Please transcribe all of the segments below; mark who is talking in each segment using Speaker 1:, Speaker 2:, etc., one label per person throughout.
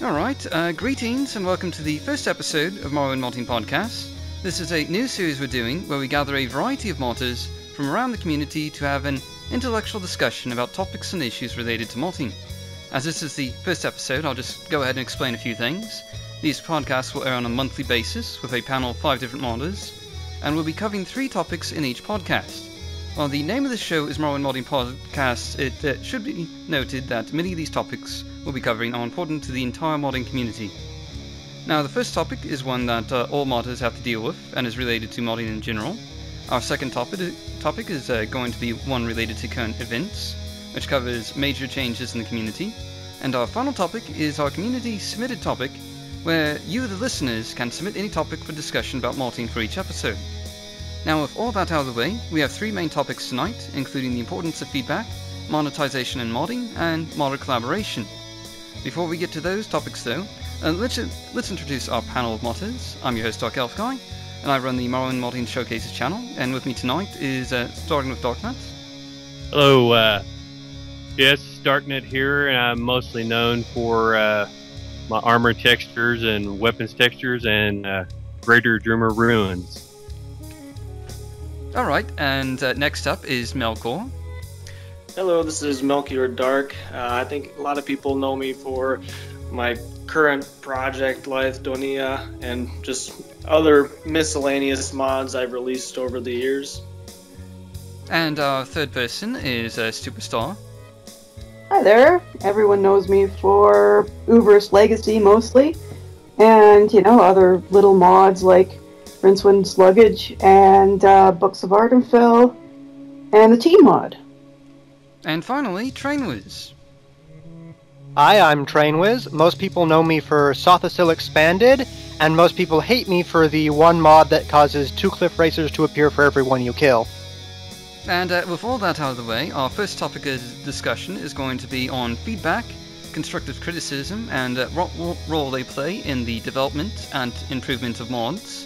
Speaker 1: Alright, greetings and welcome to the first episode of Morrowind Modding Podcasts. This is a new series we're doing where we gather a variety of modders from around the community to have an intellectual discussion about topics and issues related to modding. As this is the first episode, I'll just go ahead and explain a few things. These podcasts will air on a monthly basis with a panel of 5 different modders, and we'll be covering 3 topics in each podcast. While the name of the show is Morrowind Modding Podcasts, it should be noted that many of these topics we'll be covering are important to the entire modding community. Now, the first topic is one that all modders have to deal with, and is related to modding in general. Our second topic is going to be one related to current events, which covers major changes in the community. And our final topic is our community submitted topic, where you, the listeners, can submit any topic for discussion about modding for each episode. Now, with all that out of the way, we have 3 main topics tonight, including the importance of feedback, monetization and modding, and modder collaboration. Before we get to those topics though, let's introduce our panel of modders. I'm your host Darkelfguy, and I run the Morrowind Modding Showcases channel, and with me tonight is, starting with Darknut.
Speaker 2: Hello, yes, Darknut here, and I'm mostly known for my armor textures and weapons textures and Greater Dwemer Ruins.
Speaker 1: Alright, and next up is Melchior.
Speaker 3: Hello, this is Melchior Dahrk. I think a lot of people know me for my current project, Lyithdonea, and just other miscellaneous mods I've released over the years.
Speaker 1: And our third person is Stuporstar.
Speaker 4: Hi there. Everyone knows me for Uvirith Legacy mostly, and other little mods like Rincewind's Luggage and Books of Ardenfell and the Team mod.
Speaker 1: And finally, Trainwiz.
Speaker 5: Hi, I'm Trainwiz. Most people know me for Sotha Sil Expanded, and most people hate me for the one mod that causes 2 cliff racers to appear for every one you kill.
Speaker 1: And with all that out of the way, our first topic of discussion is going to be on feedback, constructive criticism, and what role they play in the development and improvement of mods.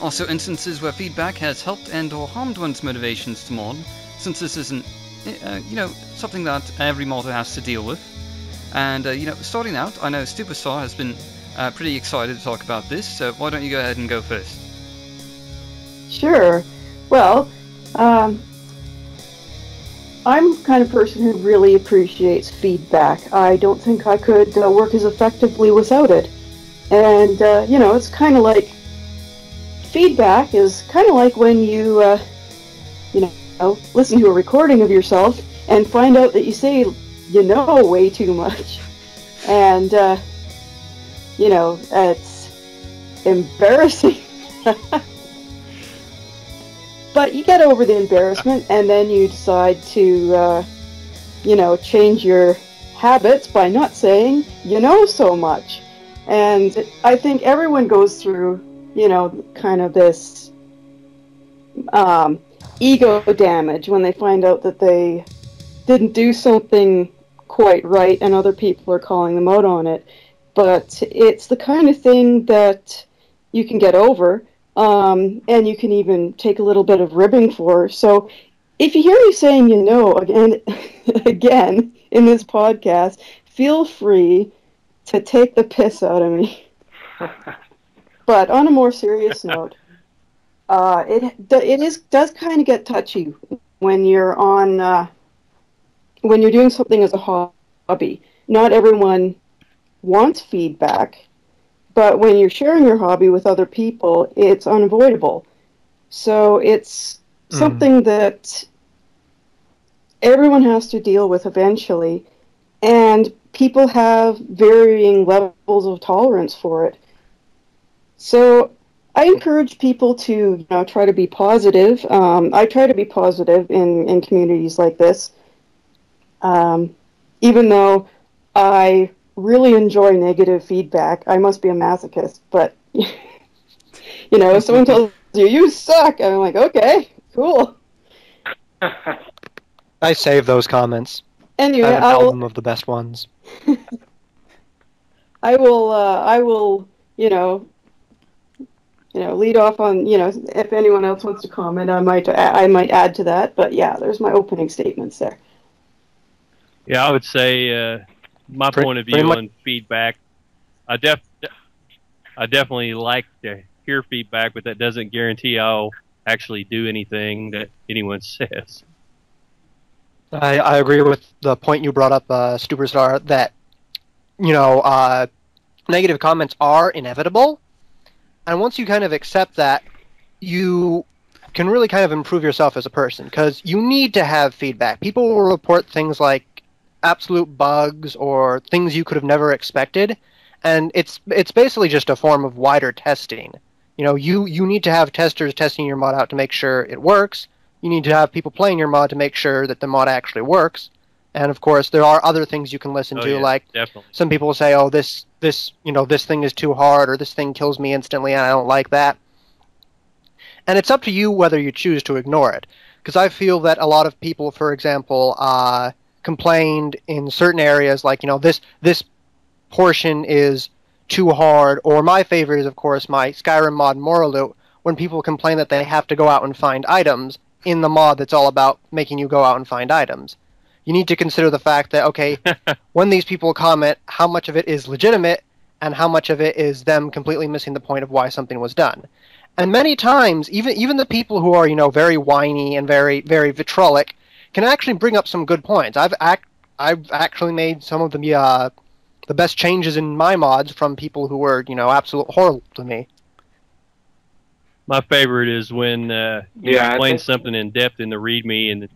Speaker 1: Also instances where feedback has helped and or harmed one's motivations to mod, since this isn't, something that every modder has to deal with. And, starting out, I know Stuporstar has been pretty excited to talk about this, so why don't you go ahead and go first?
Speaker 4: Sure. Well, I'm the kind of person who really appreciates feedback. I don't think I could work as effectively without it. And, it's kind of like, feedback is kind of like when you, listen to a recording of yourself and find out that you say way too much. And, it's embarrassing. But you get over the embarrassment, and then you decide to, change your habits by not saying so much. And I think everyone goes through, kind of this ego damage when they find out that they didn't do something quite right and other people are calling them out on it. But it's the kind of thing that you can get over, and you can even take a little bit of ribbing for. So if you hear me saying again in this podcast, feel free to take the piss out of me. But on a more serious note, it does kind of get touchy when you're when you're doing something as a hobby. Not everyone wants feedback, but when you're sharing your hobby with other people, it's unavoidable. So it's something that everyone has to deal with eventually, and people have varying levels of tolerance for it. So I encourage people to try to be positive. I try to be positive in communities like this, even though I really enjoy negative feedback. I must be a masochist, but if someone tells you suck, I'm like, okay, cool.
Speaker 5: I save those comments.
Speaker 4: Anyway,
Speaker 5: I have an album of the best ones.
Speaker 4: I will, lead off on, if anyone else wants to comment, I might add to that. But yeah, there's my opening statements there.
Speaker 2: Yeah, I would say my point of view on feedback I definitely like to hear feedback, but that doesn't guarantee I'll actually do anything that anyone says.
Speaker 5: I agree with the point you brought up, Stuporstar, that, negative comments are inevitable. And once you kind of accept that, you can really kind of improve yourself as a person, because you need to have feedback. People will report things like absolute bugs or things you could have never expected, and it's basically just a form of wider testing. You need to have testers testing your mod out to make sure it works. You need to have people playing your mod to make sure that the mod actually works. And of course, there are other things you can listen to, like
Speaker 2: definitely.
Speaker 5: Some people will say, "Oh, this thing is too hard," or "This thing kills me instantly, and I don't like that." And it's up to you whether you choose to ignore it. Because I feel that a lot of people, for example, complained in certain areas, like, this portion is too hard. Or my favorite is, of course, my Skyrim mod Morrowind, when people complain that they have to go out and find items in the mod that's all about making you go out and find items. You need to consider the fact that, okay, when these people comment, how much of it is legitimate and how much of it is them completely missing the point of why something was done. And many times, even the people who are, very whiny and very, very vitriolic can actually bring up some good points. I've actually made some of the best changes in my mods from people who were, absolute horrible to me.
Speaker 2: My favorite is when you explain something in depth in the README and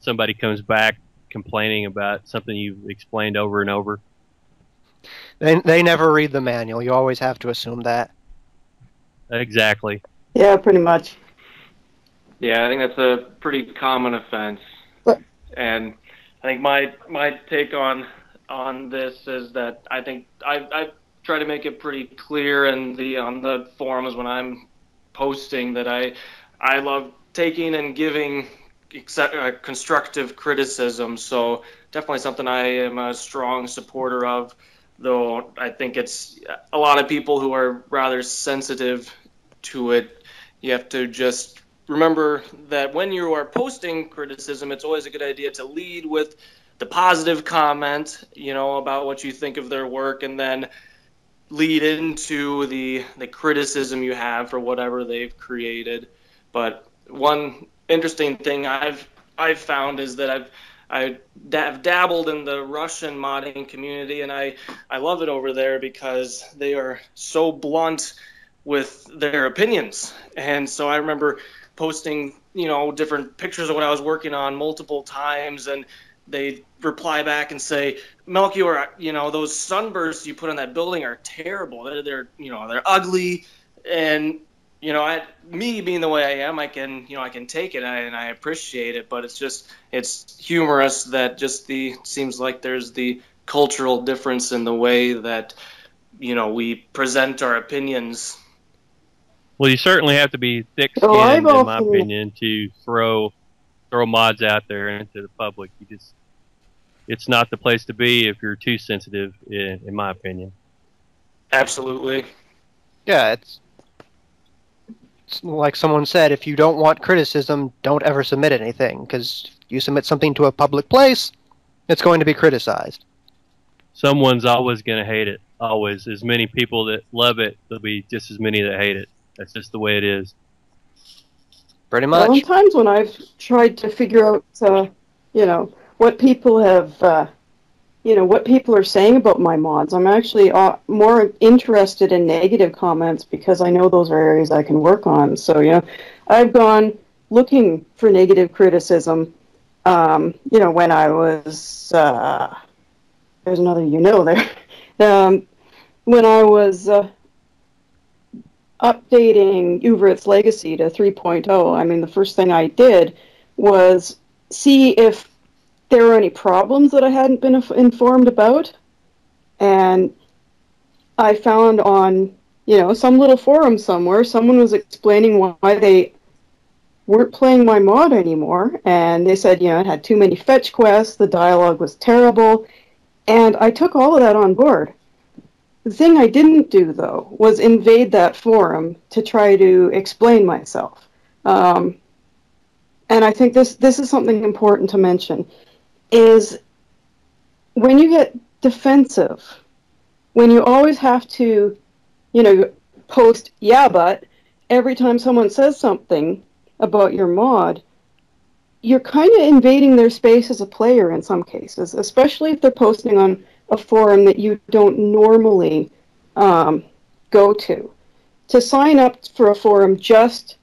Speaker 2: somebody comes back complaining about something you've explained over and over.
Speaker 5: They never read the manual. You always have to assume that.
Speaker 2: Exactly.
Speaker 4: Yeah, pretty much.
Speaker 3: Yeah, I think that's a pretty common offense. And I think my take on this is that I think I try to make it pretty clear on the forums when I'm posting that I love taking and giving constructive criticism. So definitely something I am a strong supporter of. Though I think it's a lot of people who are rather sensitive to it. You have to just remember that when you are posting criticism, it's always a good idea to lead with the positive comment, about what you think of their work, and then lead into the criticism you have for whatever they've created. But one interesting thing I've found is that I've dabbled in the Russian modding community, and I love it over there because they are so blunt with their opinions. And so I remember posting, different pictures of what I was working on multiple times, and they reply back and say, "Melchior, those sunbursts you put on that building are terrible. They're ugly." And me being the way I am, I can take it and I appreciate it, but it's humorous that seems like there's the cultural difference in the way that, we present our opinions.
Speaker 2: Well, you certainly have to be thick-skinned, in my opinion, to throw mods out there into the public. It's not the place to be if you're too sensitive, in my opinion.
Speaker 3: Absolutely.
Speaker 5: Yeah, it's like someone said, if you don't want criticism, don't ever submit anything, because if you submit something to a public place, it's going to be criticized.
Speaker 2: Someone's always going to hate it. Always. As many people that love it, there'll be just as many that hate it. That's just the way it is.
Speaker 5: Pretty much.
Speaker 4: Sometimes when I've tried to figure out, what people have, what people are saying about my mods, I'm actually more interested in negative comments because I know those are areas I can work on. So, I've gone looking for negative criticism, when I was, there's another there, when I was updating Uvirith's Legacy to 3.0, I mean, the first thing I did was see if there were any problems that I hadn't been informed about. And I found on, some little forum somewhere, someone was explaining why they weren't playing my mod anymore. And they said, it had too many fetch quests, the dialogue was terrible. And I took all of that on board. The thing I didn't do, though, was invade that forum to try to explain myself. And I think this is something important to mention, is when you get defensive when you always have to, post, yeah, but every time someone says something about your mod, you're kind of invading their space as a player in some cases, especially if they're posting on a forum that you don't normally go to. To sign up for a forum just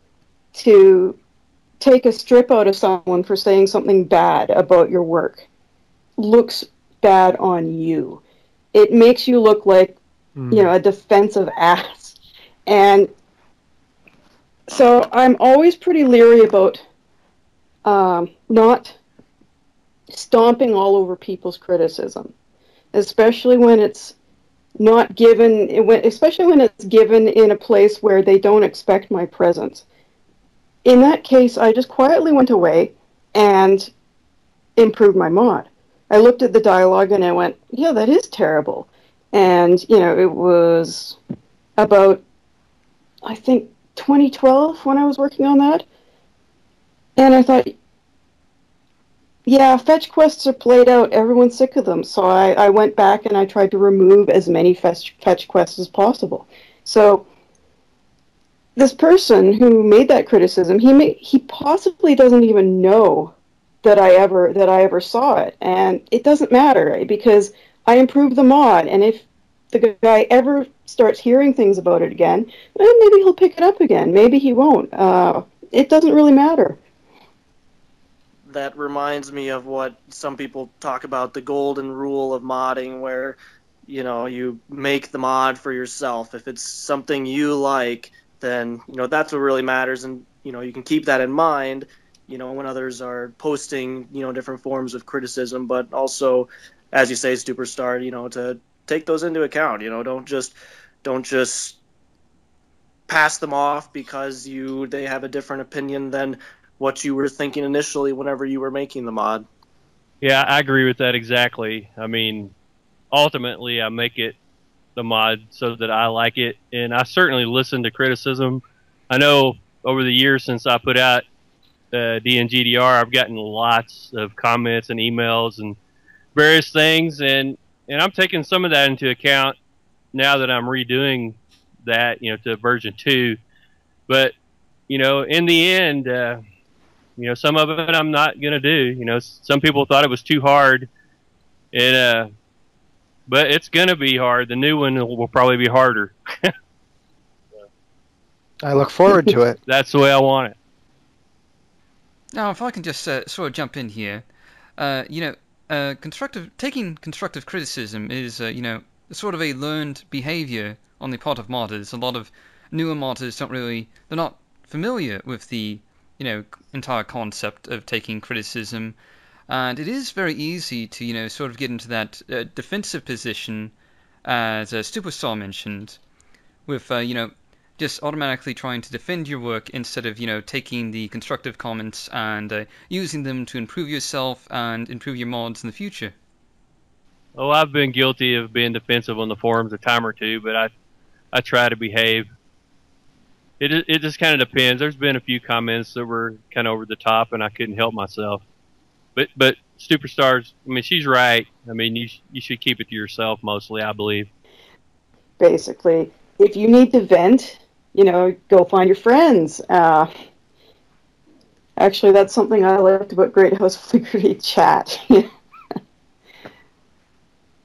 Speaker 4: to take a strip out of someone for saying something bad about your work looks bad on you. It makes you look like, a defensive ass. And so I'm always pretty leery about not stomping all over people's criticism, especially when it's not given, especially when it's given in a place where they don't expect my presence. In that case, I just quietly went away and improved my mod. I looked at the dialogue and I went, yeah, that is terrible. And, it was about, I think, 2012 when I was working on that. And I thought, yeah, fetch quests are played out. Everyone's sick of them. So I went back and I tried to remove as many fetch quests as possible. So this person who made that criticism, he possibly doesn't even know that I ever saw it, and it doesn't matter because I improved the mod. And if the guy ever starts hearing things about it again, then maybe he'll pick it up again. Maybe he won't. It doesn't really matter.
Speaker 3: That reminds me of what some people talk about, the golden rule of modding, where you make the mod for yourself. If it's something you like, then that's what really matters, and you can keep that in mind when others are posting different forms of criticism. But also, as you say, Stuporstar, to take those into account. Don't just pass them off because they have a different opinion than what you were thinking initially whenever you were making the mod.
Speaker 2: Yeah, I agree with that exactly. I mean, ultimately, I make it the mod so that I like it, and I certainly listen to criticism. I know over the years since I put out DNGDR, I've gotten lots of comments and emails and various things, and I'm taking some of that into account now that I'm redoing that, to version 2. But, in the end, some of it I'm not going to do. Some people thought it was too hard, and but it's going to be hard. The new one will probably be harder.
Speaker 5: I look forward to it.
Speaker 2: That's the way I want it.
Speaker 1: Now, if I can just sort of jump in here, taking constructive criticism is, sort of a learned behavior on the part of modders. A lot of newer modders they're not familiar with the, entire concept of taking criticism, and it is very easy to, sort of get into that defensive position, as Stuporstar mentioned, with, just automatically trying to defend your work instead of, taking the constructive comments and using them to improve yourself and improve your mods in the future.
Speaker 2: Oh, I've been guilty of being defensive on the forums a time or two, but I try to behave. It just kind of depends. There's been a few comments that were kind of over the top, and I couldn't help myself. But Stuporstar's, I mean, she's right. I mean, you should keep it to yourself mostly, I believe.
Speaker 4: Basically, if you need to vent, go find your friends. Actually, that's something I liked about Great House Flickering Chat.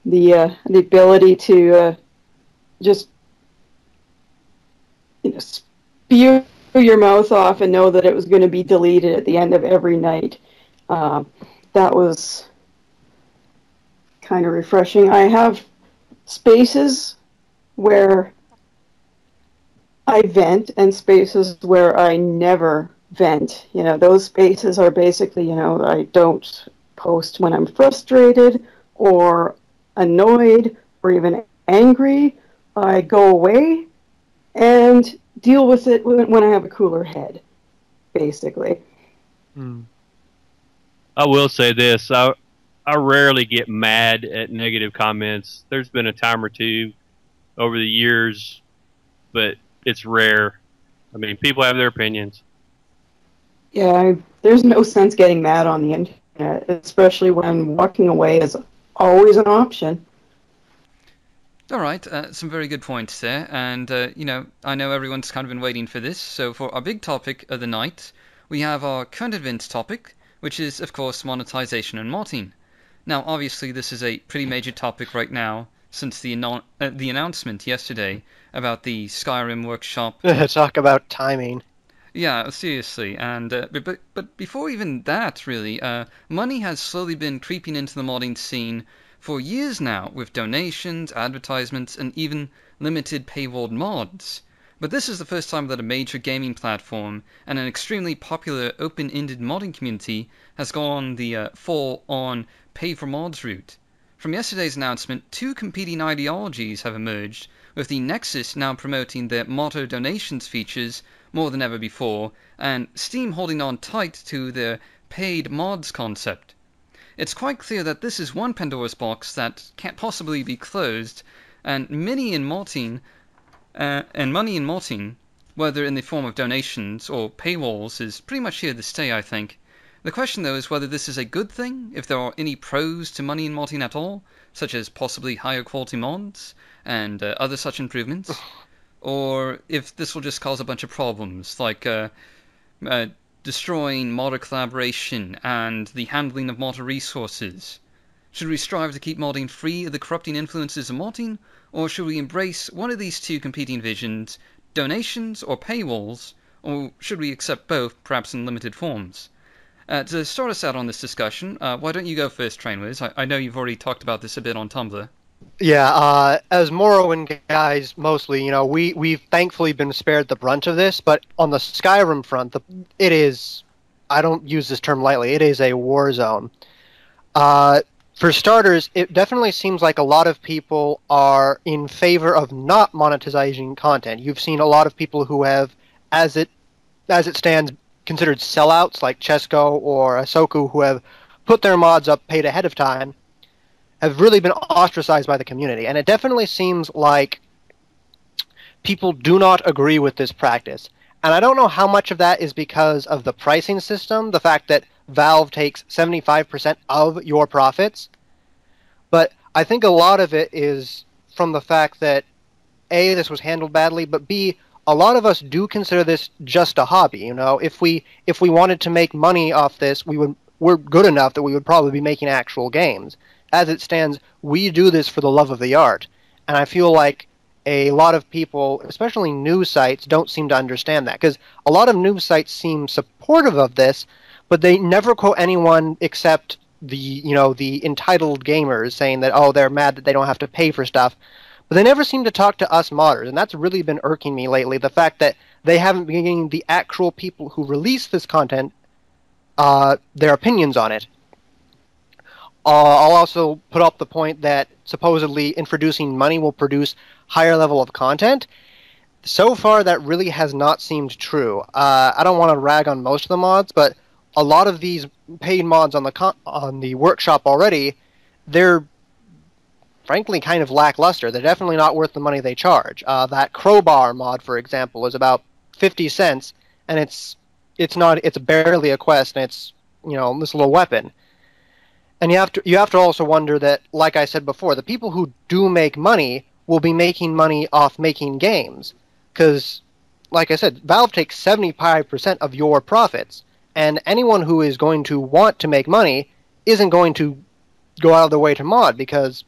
Speaker 4: The ability to just spew your mouth off and know that it was going to be deleted at the end of every night. That was kind of refreshing. I have spaces where I vent and spaces where I never vent. Those spaces are basically, I don't post when I'm frustrated or annoyed or even angry. I go away and deal with it when I have a cooler head, basically.
Speaker 2: I will say this. I rarely get mad at negative comments. There's been a time or two over the years, but it's rare. I mean, people have their opinions.
Speaker 4: Yeah, there's no sense getting mad on the internet, especially when walking away is always an option.
Speaker 1: All right, some very good points there, and I know everyone's kind of been waiting for this. So for our big topic of the night, we have our current events topic, which is of course monetization and modding. Now, obviously, this is a pretty major topic right now since the announcement yesterday about the Skyrim workshop.
Speaker 5: Talk about timing.
Speaker 1: Yeah, seriously, and but before even that, really, money has slowly been creeping into the modding scene for years now, with donations, advertisements, and even limited paywalled mods. But this is the first time that a major gaming platform and an extremely popular open-ended modding community has gone the full-on pay-for-mods route. From yesterday's announcement, two competing ideologies have emerged, with the Nexus now promoting their Motto donations features more than ever before, and Steam holding on tight to their paid mods concept. It's quite clear that this is one Pandora's box that can't possibly be closed, and money in modding, whether in the form of donations or paywalls, is pretty much here to stay, I think. The question, though, is whether this is a good thing, if there are any pros to money in modding at all, such as possibly higher quality mods and other such improvements, or if this will just cause a bunch of problems, like destroying modder collaboration and the handling of modder resources. Should we strive to keep modding free of the corrupting influences of modding, or should we embrace one of these two competing visions, donations or paywalls, or should we accept both, perhaps in limited forms? To start us out on this discussion, why don't you go first, Trainwiz? I know you've already talked about this a bit on Tumblr.
Speaker 5: Yeah, as Morrowind guys, mostly, we've thankfully been spared the brunt of this, but on the Skyrim front, it is, I don't use this term lightly, it is a war zone. For starters, it definitely seems like a lot of people are in favor of not monetizing content. You've seen a lot of people who have, as it stands, considered sellouts, like Chesko or Asoku, who have put their mods up paid ahead of time, have really been ostracized by the community. And it definitely seems like people do not agree with this practice. And I don't know how much of that is because of the pricing system, the fact that Valve takes 75% of your profits. But I think a lot of it is from the fact that, A, this was handled badly, but B, a lot of us do consider this just a hobby. If we wanted to make money off this, we're good enough that we would probably be making actual games. As it stands, we do this for the love of the art. And I feel like a lot of people, especially news sites, don't seem to understand that. Because a lot of news sites seem supportive of this, but they never quote anyone except the entitled gamers saying that, oh, they're mad that they don't have to pay for stuff. But they never seem to talk to us modders, and that's really been irking me lately, the fact that they haven't been giving the actual people who release this content their opinions on it. I'll also put up the point that supposedly introducing money will produce higher level of content. So far, that really has not seemed true. I don't want to rag on most of the mods, but a lot of these paid mods on the workshop already, they're frankly kind of lackluster. They're definitely not worth the money they charge. That crowbar mod, for example, is about 50 cents, and it's barely a quest, and it's this little weapon. And you have to also wonder that, like I said before, the people who do make money will be making money off making games. Because, like I said, Valve takes 75% of your profits. And anyone who is going to want to make money isn't going to go out of their way to mod because,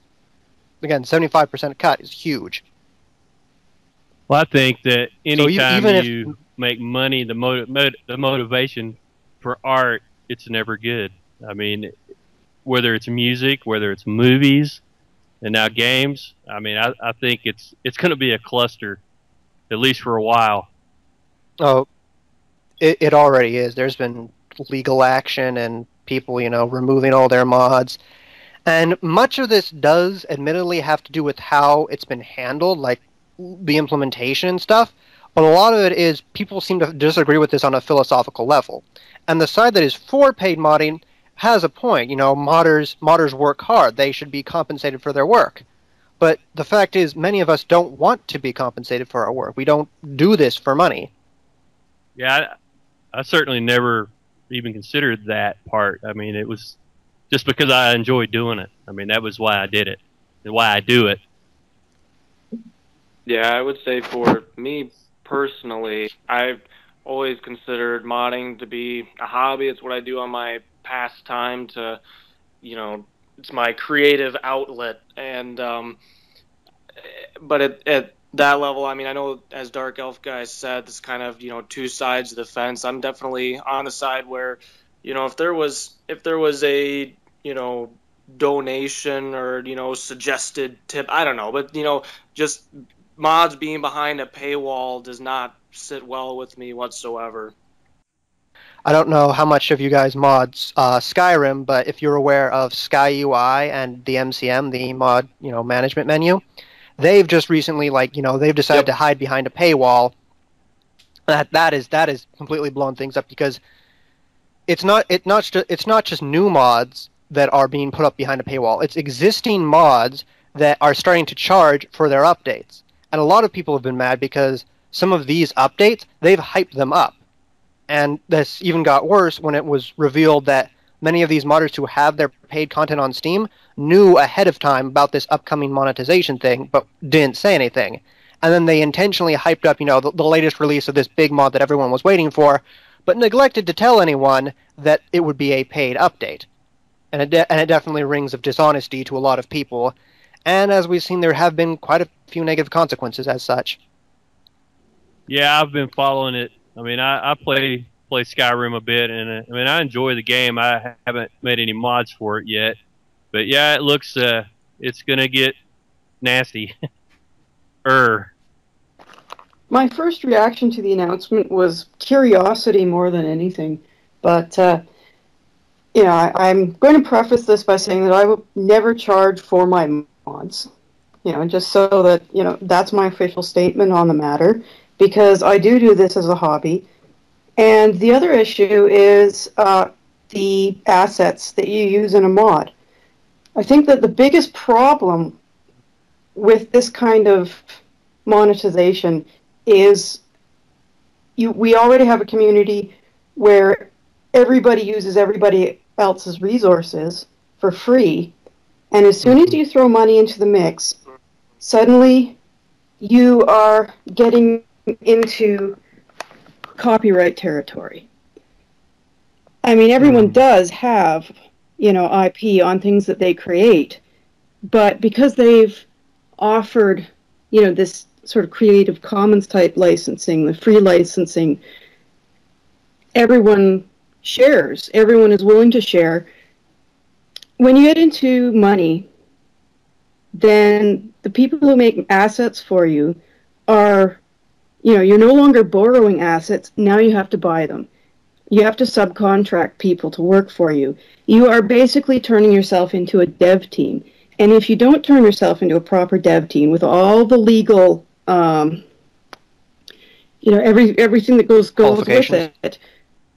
Speaker 5: again, 75% cut is huge.
Speaker 2: Well, I think that anytime you make money, the motivation for art, it's never good. I mean, whether it's music, whether it's movies, and now games, I mean, I think it's going to be a cluster, at least for a while.
Speaker 5: Oh, it already is. There's been legal action and people, removing all their mods. And much of this does admittedly have to do with how it's been handled, like the implementation and stuff. But a lot of it is people seem to disagree with this on a philosophical level. And the side that is for paid modding has a point. Modders work hard. They should be compensated for their work. But the fact is, many of us don't want to be compensated for our work. We don't do this for money.
Speaker 2: Yeah, I certainly never even considered that part. I mean, it was just because I enjoyed doing it. I mean, that was why I did it and why I do it.
Speaker 3: Yeah, I would say for me personally, I've always considered modding to be a hobby. It's what I do on my pastime to, it's my creative outlet. And but at that level, I mean, I know as Darkelfguy said, this kind of two sides of the fence. I'm definitely on the side where, if there was a donation or suggested tip, I don't know, but just mods being behind a paywall does not sit well with me whatsoever.
Speaker 5: I don't know how much of you guys mods Skyrim, but if you're aware of SkyUI and the MCM, the mod management menu, they've just recently they've decided to hide behind a paywall. That is completely blown things up because it's not just new mods that are being put up behind a paywall. It's existing mods that are starting to charge for their updates. And a lot of people have been mad because some of these updates, they've hyped them up. And this even got worse when it was revealed that many of these modders who have their paid content on Steam knew ahead of time about this upcoming monetization thing, but didn't say anything. And then they intentionally hyped up, the latest release of this big mod that everyone was waiting for, but neglected to tell anyone that it would be a paid update. And it definitely rings of dishonesty to a lot of people. And as we've seen, there have been quite a few negative consequences as such.
Speaker 2: Yeah, I've been following it. I mean, I play Skyrim a bit, and I mean, I enjoy the game. I haven't made any mods for it yet, but yeah, it looks it's gonna get nasty.
Speaker 4: My first reaction to the announcement was curiosity more than anything, but I'm going to preface this by saying that I will never charge for my mods, just so that that's my official statement on the matter. Because I do this as a hobby. And the other issue is the assets that you use in a mod. I think that the biggest problem with this kind of monetization is we already have a community where everybody uses everybody else's resources for free. And as soon as you throw money into the mix, suddenly you are getting into copyright territory. I mean, everyone does have, IP on things that they create, but because they've offered, this sort of Creative Commons type licensing, the free licensing, everyone shares. Everyone is willing to share. When you get into money, then the people who make assets for you are you're no longer borrowing assets, now you have to buy them. You have to subcontract people to work for you. You are basically turning yourself into a dev team. And if you don't turn yourself into a proper dev team with all the legal, everything that goes with it,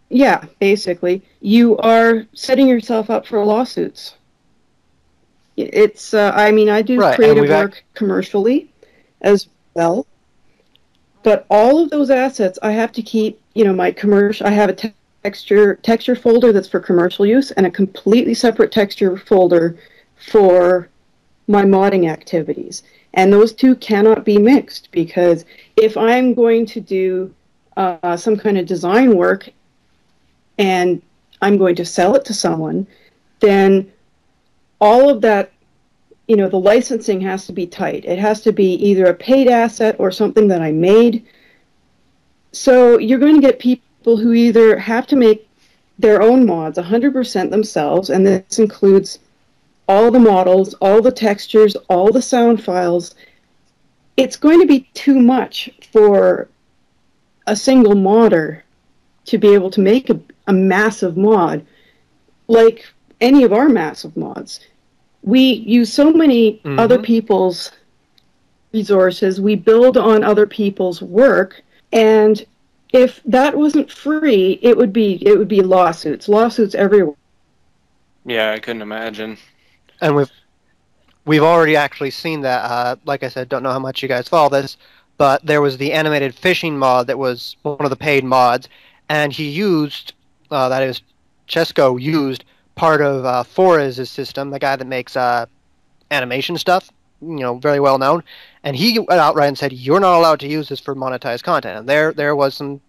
Speaker 4: yeah, basically, you are setting yourself up for lawsuits. It's, I do creative work commercially as well. But all of those assets, I have to keep, my commercial. I have a texture folder that's for commercial use, and a completely separate texture folder for my modding activities. And those two cannot be mixed, because if I'm going to do some kind of design work and I'm going to sell it to someone, then all of that, the licensing has to be tight. It has to be either a paid asset or something that I made. So you're going to get people who either have to make their own mods 100% themselves, and this includes all the models, all the textures, all the sound files. It's going to be too much for a single modder to be able to make a massive mod like any of our massive mods. We use so many other people's resources. We build on other people's work, and if that wasn't free, it would be lawsuits everywhere.
Speaker 3: Yeah, I couldn't imagine.
Speaker 5: And we've already actually seen that. Like I said, don't know how much you guys follow this, but there was the animated fishing mod that was one of the paid mods, and he used Chesco used part of Foraz's system, the guy that makes animation stuff, very well known, and he went outright and said, "You're not allowed to use this for monetized content." And there was some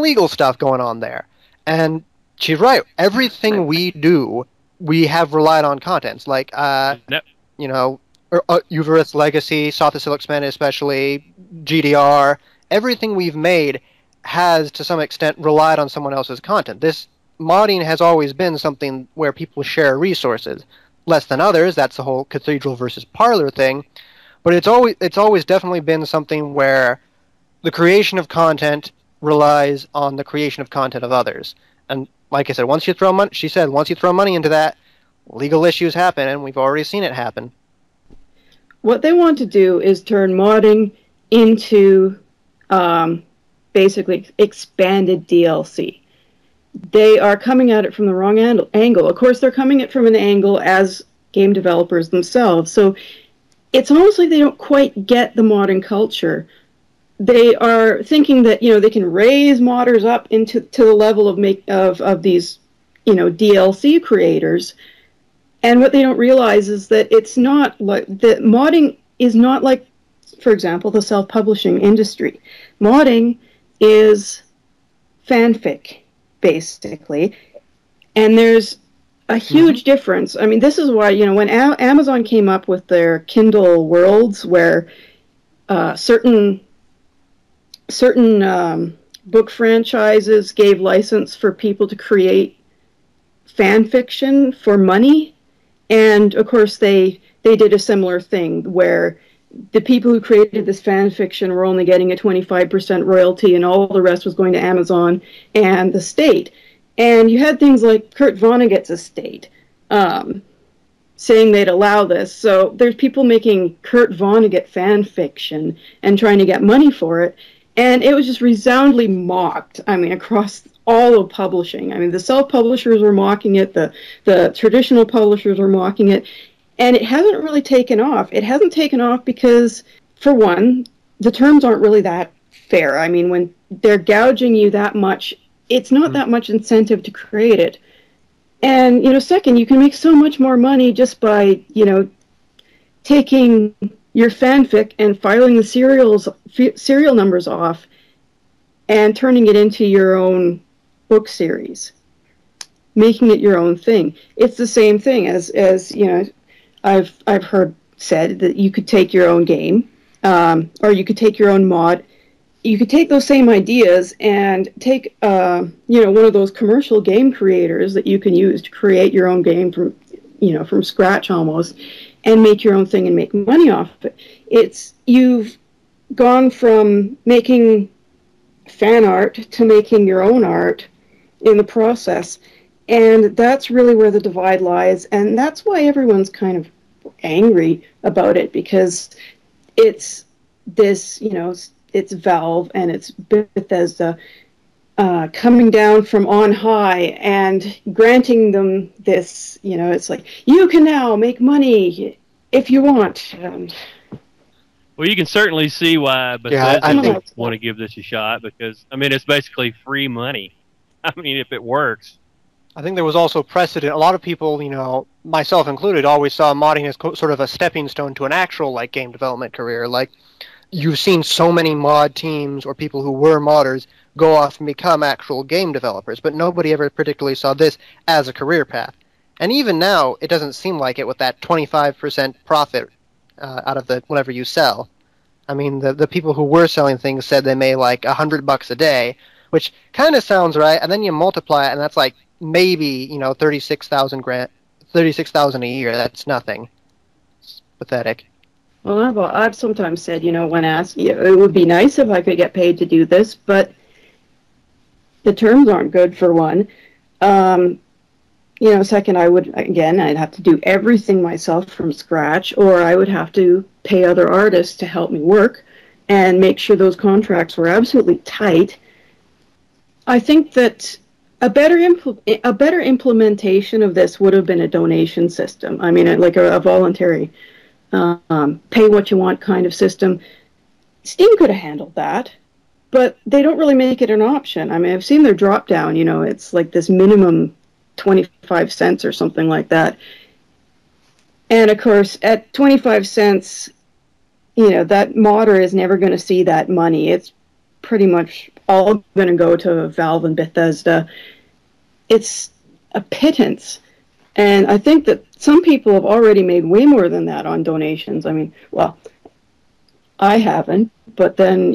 Speaker 5: legal stuff going on there. And she's right. Everything we do, we have relied on contents like Uvirith Legacy, Sotha Sil Expanded, especially GDR. Everything we've made has, to some extent, relied on someone else's content. This modding has always been something where people share resources. Less than others, that's the whole cathedral versus parlor thing. But it's always definitely been something where the creation of content relies on the creation of content of others. And like I said, once you throw money into that, legal issues happen, and we've already seen it happen.
Speaker 4: What they want to do is turn modding into basically expanded DLC. They are coming at it from the wrong angle. Of course, they're coming at it from an angle as game developers themselves. So it's almost like they don't quite get the modding culture. They are thinking that they can raise modders up to the level of these DLC creators, and what they don't realize is that it's not like that. Modding is not like, for example, the self-publishing industry. Modding is fanfic, basically, and there's a huge difference. I mean, this is why when Amazon came up with their Kindle worlds, where certain book franchises gave license for people to create fan fiction for money, and of course they did a similar thing where the people who created this fan fiction were only getting a 25% royalty, and all the rest was going to Amazon and the state. And you had things like Kurt Vonnegut's estate saying they'd allow this. So there's people making Kurt Vonnegut fan fiction and trying to get money for it. And it was just resoundingly mocked, across all of publishing. The self-publishers were mocking it, the traditional publishers were mocking it, and it hasn't really taken off. It hasn't taken off because, for one, the terms aren't really that fair. When they're gouging you that much, it's not that much incentive to create it. And, second, you can make so much more money just by, taking your fanfic and filing the serial numbers off and turning it into your own book series, making it your own thing. It's the same thing as I've heard said that you could take your own game, or you could take your own mod. You could take those same ideas and take one of those commercial game creators that you can use to create your own game from scratch almost, and make your own thing and make money off of it. You've gone from making fan art to making your own art in the process, and that's really where the divide lies, and that's why everyone's kind of angry about it, because it's this, it's Valve and it's Bethesda coming down from on high and granting them this, it's like, you can now make money if you want.
Speaker 2: Well, you can certainly see why Bethesda want to give this a shot, because, it's basically free money. If it works.
Speaker 5: I think there was also precedent. A lot of people, myself included, always saw modding as sort of a stepping stone to an actual, game development career. You've seen so many mod teams or people who were modders go off and become actual game developers, but nobody ever particularly saw this as a career path. And even now, it doesn't seem like it with that 25% profit out of whatever you sell. The people who were selling things said they made $100 a day, which kind of sounds right, and then you multiply it, and that's maybe $36,000 a year. That's nothing. It's pathetic.
Speaker 4: Well, I've sometimes said, when asked, it would be nice if I could get paid to do this, but the terms aren't good, for one. Second, I'd have to do everything myself from scratch, or I would have to pay other artists to help me work and make sure those contracts were absolutely tight. I think that a better implementation of this would have been a donation system. A voluntary pay what you want kind of system. Steam could have handled that, but they don't really make it an option. I've seen their drop down, it's like this minimum 25 cents or something like that. And of course, at 25 cents, that modder is never going to see that money. It's pretty much all going to go to Valve and Bethesda. It's a pittance. And I think that some people have already made way more than that on donations. I mean, well, I haven't, but then,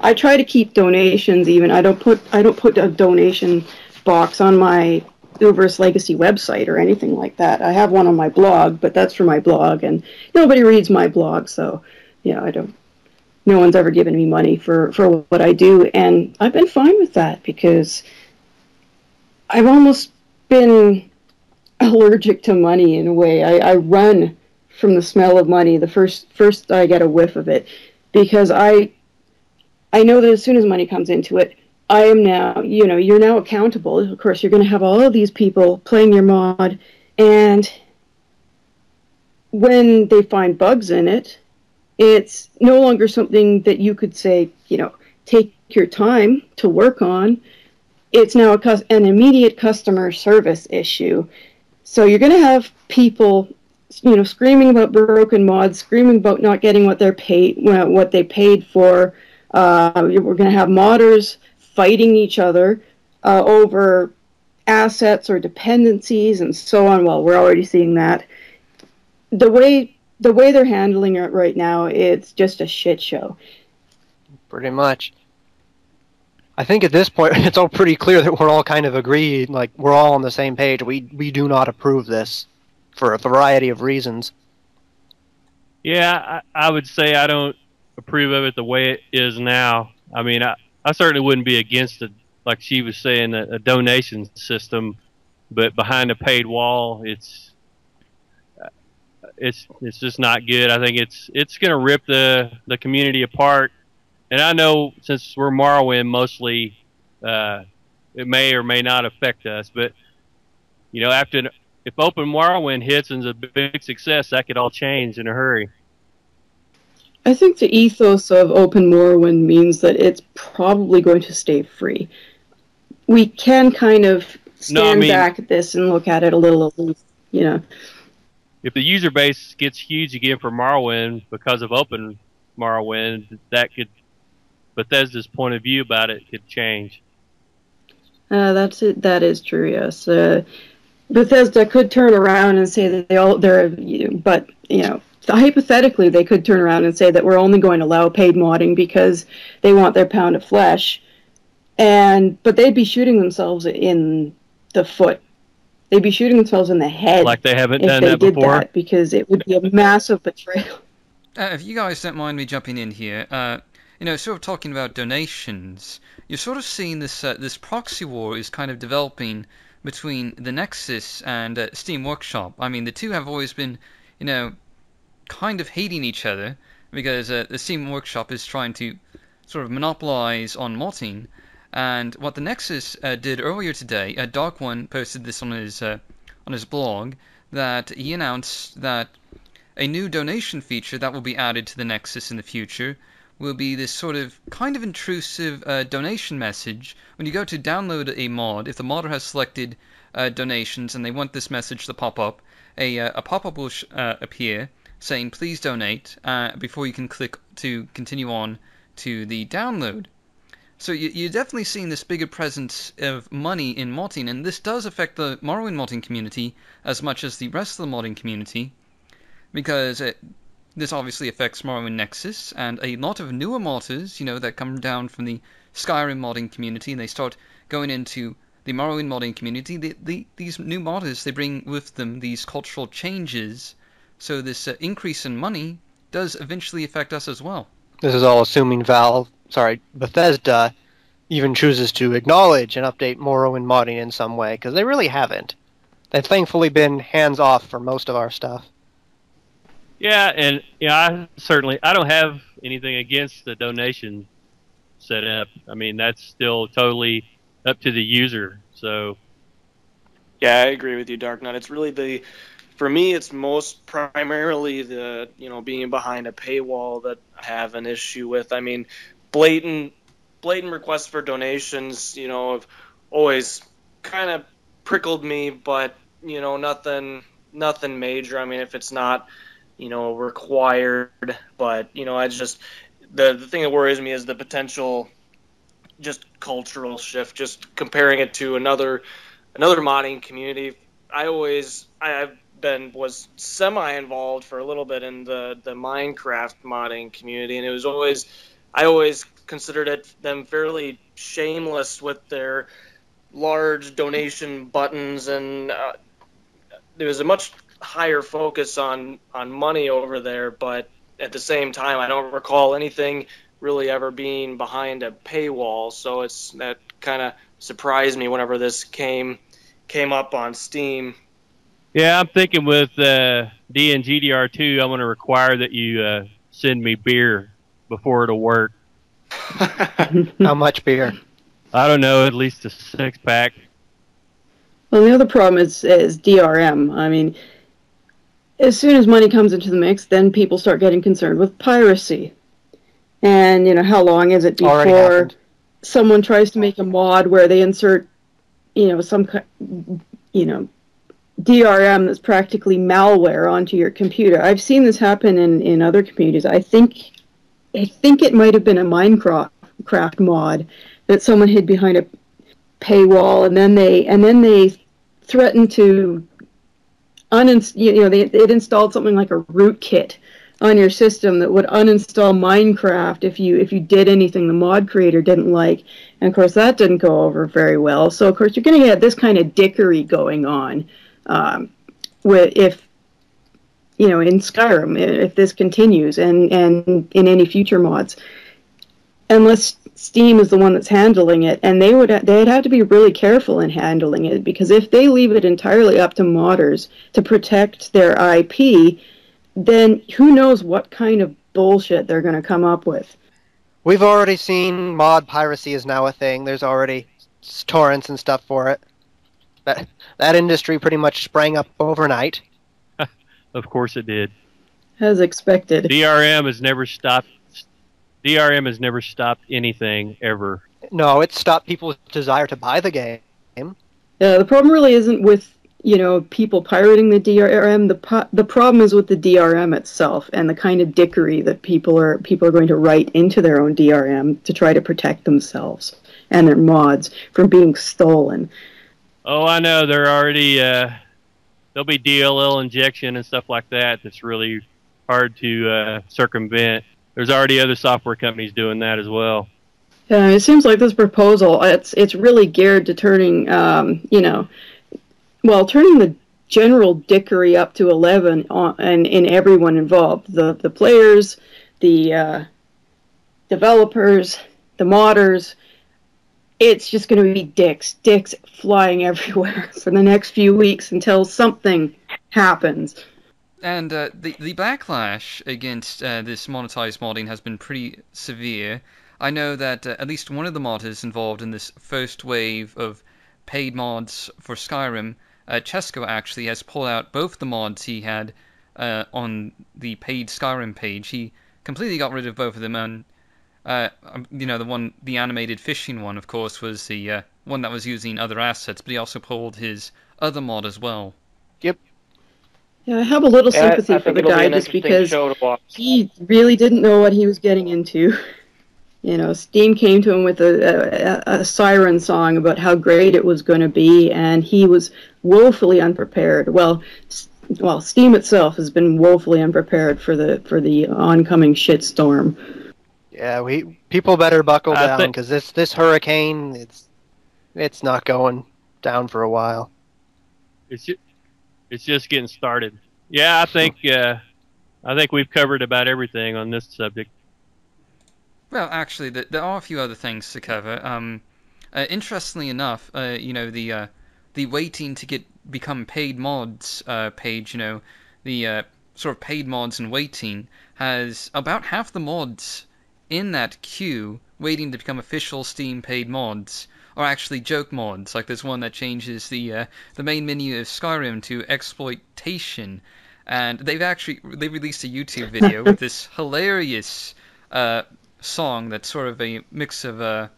Speaker 4: I try to keep donations even. I don't put a donation box on my Uvirith Legacy website or anything like that. I have one on my blog, but that's for my blog, and nobody reads my blog, so no one's ever given me money for what I do, and I've been fine with that because I've almost been allergic to money in a way. I run from the smell of money the first I get a whiff of it, because I know that as soon as money comes into it, I am now, you're now accountable. Of course, you're going to have all of these people playing your mod, and when they find bugs in it, it's no longer something that you could say, take your time to work on. It's now an immediate customer service issue. So you're going to have people, screaming about broken mods, screaming about not getting what they paid for. We're going to have modders fighting each other over assets or dependencies and so on. Well, we're already seeing that. The way they're handling it right now, it's just a shit show.
Speaker 5: Pretty much. I think at this point it's all pretty clear that we're all kind of agreed, like we're all on the same page. We do not approve this for a variety of reasons.
Speaker 2: Yeah, I would say I don't approve of it the way it is now. I mean, I certainly wouldn't be against it, like she was saying, a donation system, but behind a paid wall, it's just not good. I think it's going to rip the community apart. And I know since we're Morrowind mostly, it may or may not affect us. But if Open Morrowind hits and is a big success, that could all change in a hurry.
Speaker 4: I think the ethos of Open Morrowind means that it's probably going to stay free. We can kind of stand back at this and look at it a little at least,
Speaker 2: If the user base gets huge again for Morrowind because of Open Morrowind, Bethesda's point of view about it could change.
Speaker 4: That's it. That is true. Yes, Bethesda could turn around and say that but hypothetically they could turn around and say that we're only going to allow paid modding because they want their pound of flesh, but they'd be shooting themselves in the foot. They'd be shooting themselves in the head.
Speaker 2: Like they haven't done that before.
Speaker 4: That, because it would be a massive betrayal.
Speaker 1: If you guys don't mind me jumping in here, sort of talking about donations, you're sort of seeing this proxy war is kind of developing between the Nexus and Steam Workshop. I mean, the two have always been, kind of hating each other because the Steam Workshop is trying to sort of monopolize on modding. And what the Nexus did earlier today, Dark One posted this on his blog, that he announced that a new donation feature that will be added to the Nexus in the future will be this sort of kind of intrusive donation message. When you go to download a mod, if the modder has selected donations and they want this message to pop up, a pop-up will appear saying please donate before you can click to continue on to the download. So you're definitely seeing this bigger presence of money in modding, and this does affect the Morrowind modding community as much as the rest of the modding community, because this obviously affects Morrowind Nexus, and a lot of newer modders, that come down from the Skyrim modding community, and they start going into the Morrowind modding community. These new modders, they bring with them these cultural changes, so this increase in money does eventually affect us as well.
Speaker 5: This is all assuming Bethesda even chooses to acknowledge and update Morrowind modding in some way, because they really haven't. They've thankfully been hands-off for most of our stuff.
Speaker 2: Yeah, and I don't have anything against the donation setup. I mean, that's still totally up to the user. So,
Speaker 3: yeah, I agree with you, Darknut. It's really for me, it's most primarily the being behind a paywall that I have an issue with. I mean, blatant requests for donations, have always kind of prickled me, but nothing major. I mean, if it's not, required, but I just the thing that worries me is the potential just cultural shift. Just comparing it to another modding community. Was semi involved for a little bit in the Minecraft modding community, and I always considered them fairly shameless with their large donation buttons, and there was a much higher focus on money over there. But at the same time, I don't recall anything really ever being behind a paywall. So that kind of surprised me whenever this came up on Steam.
Speaker 2: Yeah, I'm thinking with DNGDR2, I'm going to require that you send me beer before it'll work.
Speaker 5: How much beer?
Speaker 2: I don't know, at least a 6-pack.
Speaker 4: Well, the other problem is DRM. I mean, as soon as money comes into the mix, then people start getting concerned with piracy. And, how long is it before someone tries to make a mod where they insert, some, DRM that's practically malware onto your computer. I've seen this happen in other communities. I think it might have been a Minecraft mod that someone hid behind a paywall, and then they threatened to it installed something like a rootkit on your system that would uninstall Minecraft if you did anything the mod creator didn't like. And of course that didn't go over very well. So of course you're going to get this kind of dickery going on. If in Skyrim, if this continues, and in any future mods, unless Steam is the one that's handling it, and they'd have to be really careful in handling it, because if they leave it entirely up to modders to protect their IP, then who knows what kind of bullshit they're going to come up with.
Speaker 5: We've already seen mod piracy is now a thing. There's already torrents and stuff for it. That industry pretty much sprang up overnight.
Speaker 2: Of course it did.
Speaker 4: As expected.
Speaker 2: DRM has never stopped anything ever.
Speaker 5: No, it stopped people's desire to buy the game.
Speaker 4: The problem really isn't with people pirating the DRM. The problem is with the DRM itself and the kind of dickery that people are going to write into their own DRM to try to protect themselves and their mods from being stolen.
Speaker 2: Oh, I know. They're already there'll be DLL injection and stuff like that. That's really hard to circumvent. There's already other software companies doing that as well.
Speaker 4: It seems like this proposal it's really geared to turning turning the general dickery up to 11 and in everyone involved, the players, the developers, the modders. It's just going to be dicks flying everywhere for the next few weeks until something happens.
Speaker 1: And the backlash against this monetized modding has been pretty severe. I know that at least one of the modders involved in this first wave of paid mods for Skyrim, Chesko, actually has pulled out both the mods he had on the paid Skyrim page. He completely got rid of both of them, and the animated fishing one, of course, was the one that was using other assets, but he also pulled his other mod as well.
Speaker 5: Yep.
Speaker 4: Yeah, I have a little sympathy for the guy just because he really didn't know what he was getting into. Steam came to him with a siren song about how great it was going to be, and he was woefully unprepared. Well, Steam itself has been woefully unprepared for the oncoming shitstorm.
Speaker 5: Yeah, people better buckle down, because this hurricane, it's not going down for a while.
Speaker 2: It's just getting started. Yeah, I think we've covered about everything on this subject.
Speaker 1: Well, actually, there are a few other things to cover. Interestingly enough, the waiting to become paid mods page, the sort of paid mods and waiting, has about half the mods in that queue waiting to become official Steam paid mods are actually joke mods. Like there's one that changes the main menu of Skyrim to exploitation, and they released a YouTube video with this hilarious song that's sort of a mix of the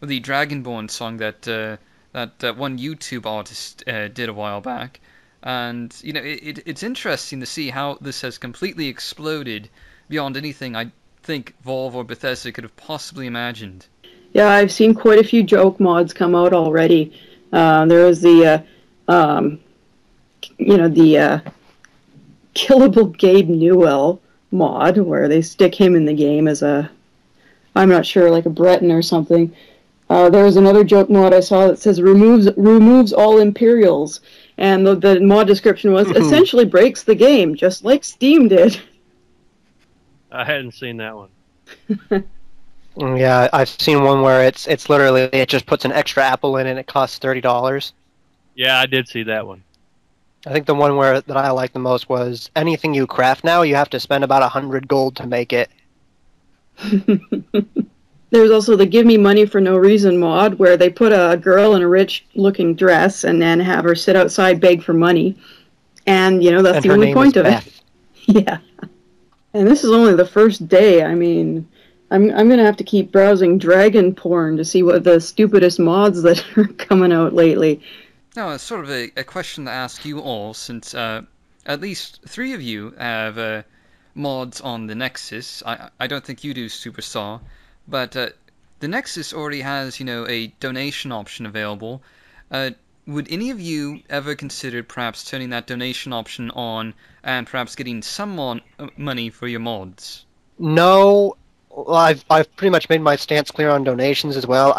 Speaker 1: Dragonborn song that that one YouTube artist did a while back. And, you know, it's interesting to see how this has completely exploded beyond anything I think Valve or Bethesda could have possibly imagined.
Speaker 4: Yeah, I've seen quite a few joke mods come out already. There was the, Killable Gabe Newell mod, where they stick him in the game as a, I'm not sure, like a Breton or something. There was another joke mod I saw that says removes all Imperials, and the mod description was essentially breaks the game, just like Steam did.
Speaker 2: I hadn't seen that one.
Speaker 5: Yeah, I've seen one where it's literally, it just puts an extra apple in and it costs $30.
Speaker 2: Yeah, I did see that one.
Speaker 5: I think the one that I like the most was anything you craft now, you have to spend about 100 gold to make it.
Speaker 4: There's also the Give Me Money for No Reason mod, where they put a girl in a rich-looking dress and then have her sit outside beg for money. And, you know, that's the only point of it. Yeah. And this is only the first day. I mean, I'm going to have to keep browsing dragon porn to see what the stupidest mods that are coming out lately.
Speaker 1: Now, it's sort of a question to ask you all, since at least 3 of you have mods on the Nexus. I don't think you do, Stuporstar. But the Nexus already has, you know, a donation option available. Would any of you ever consider perhaps turning that donation option on and perhaps getting some money for your mods?
Speaker 5: No, I've pretty much made my stance clear on donations as well.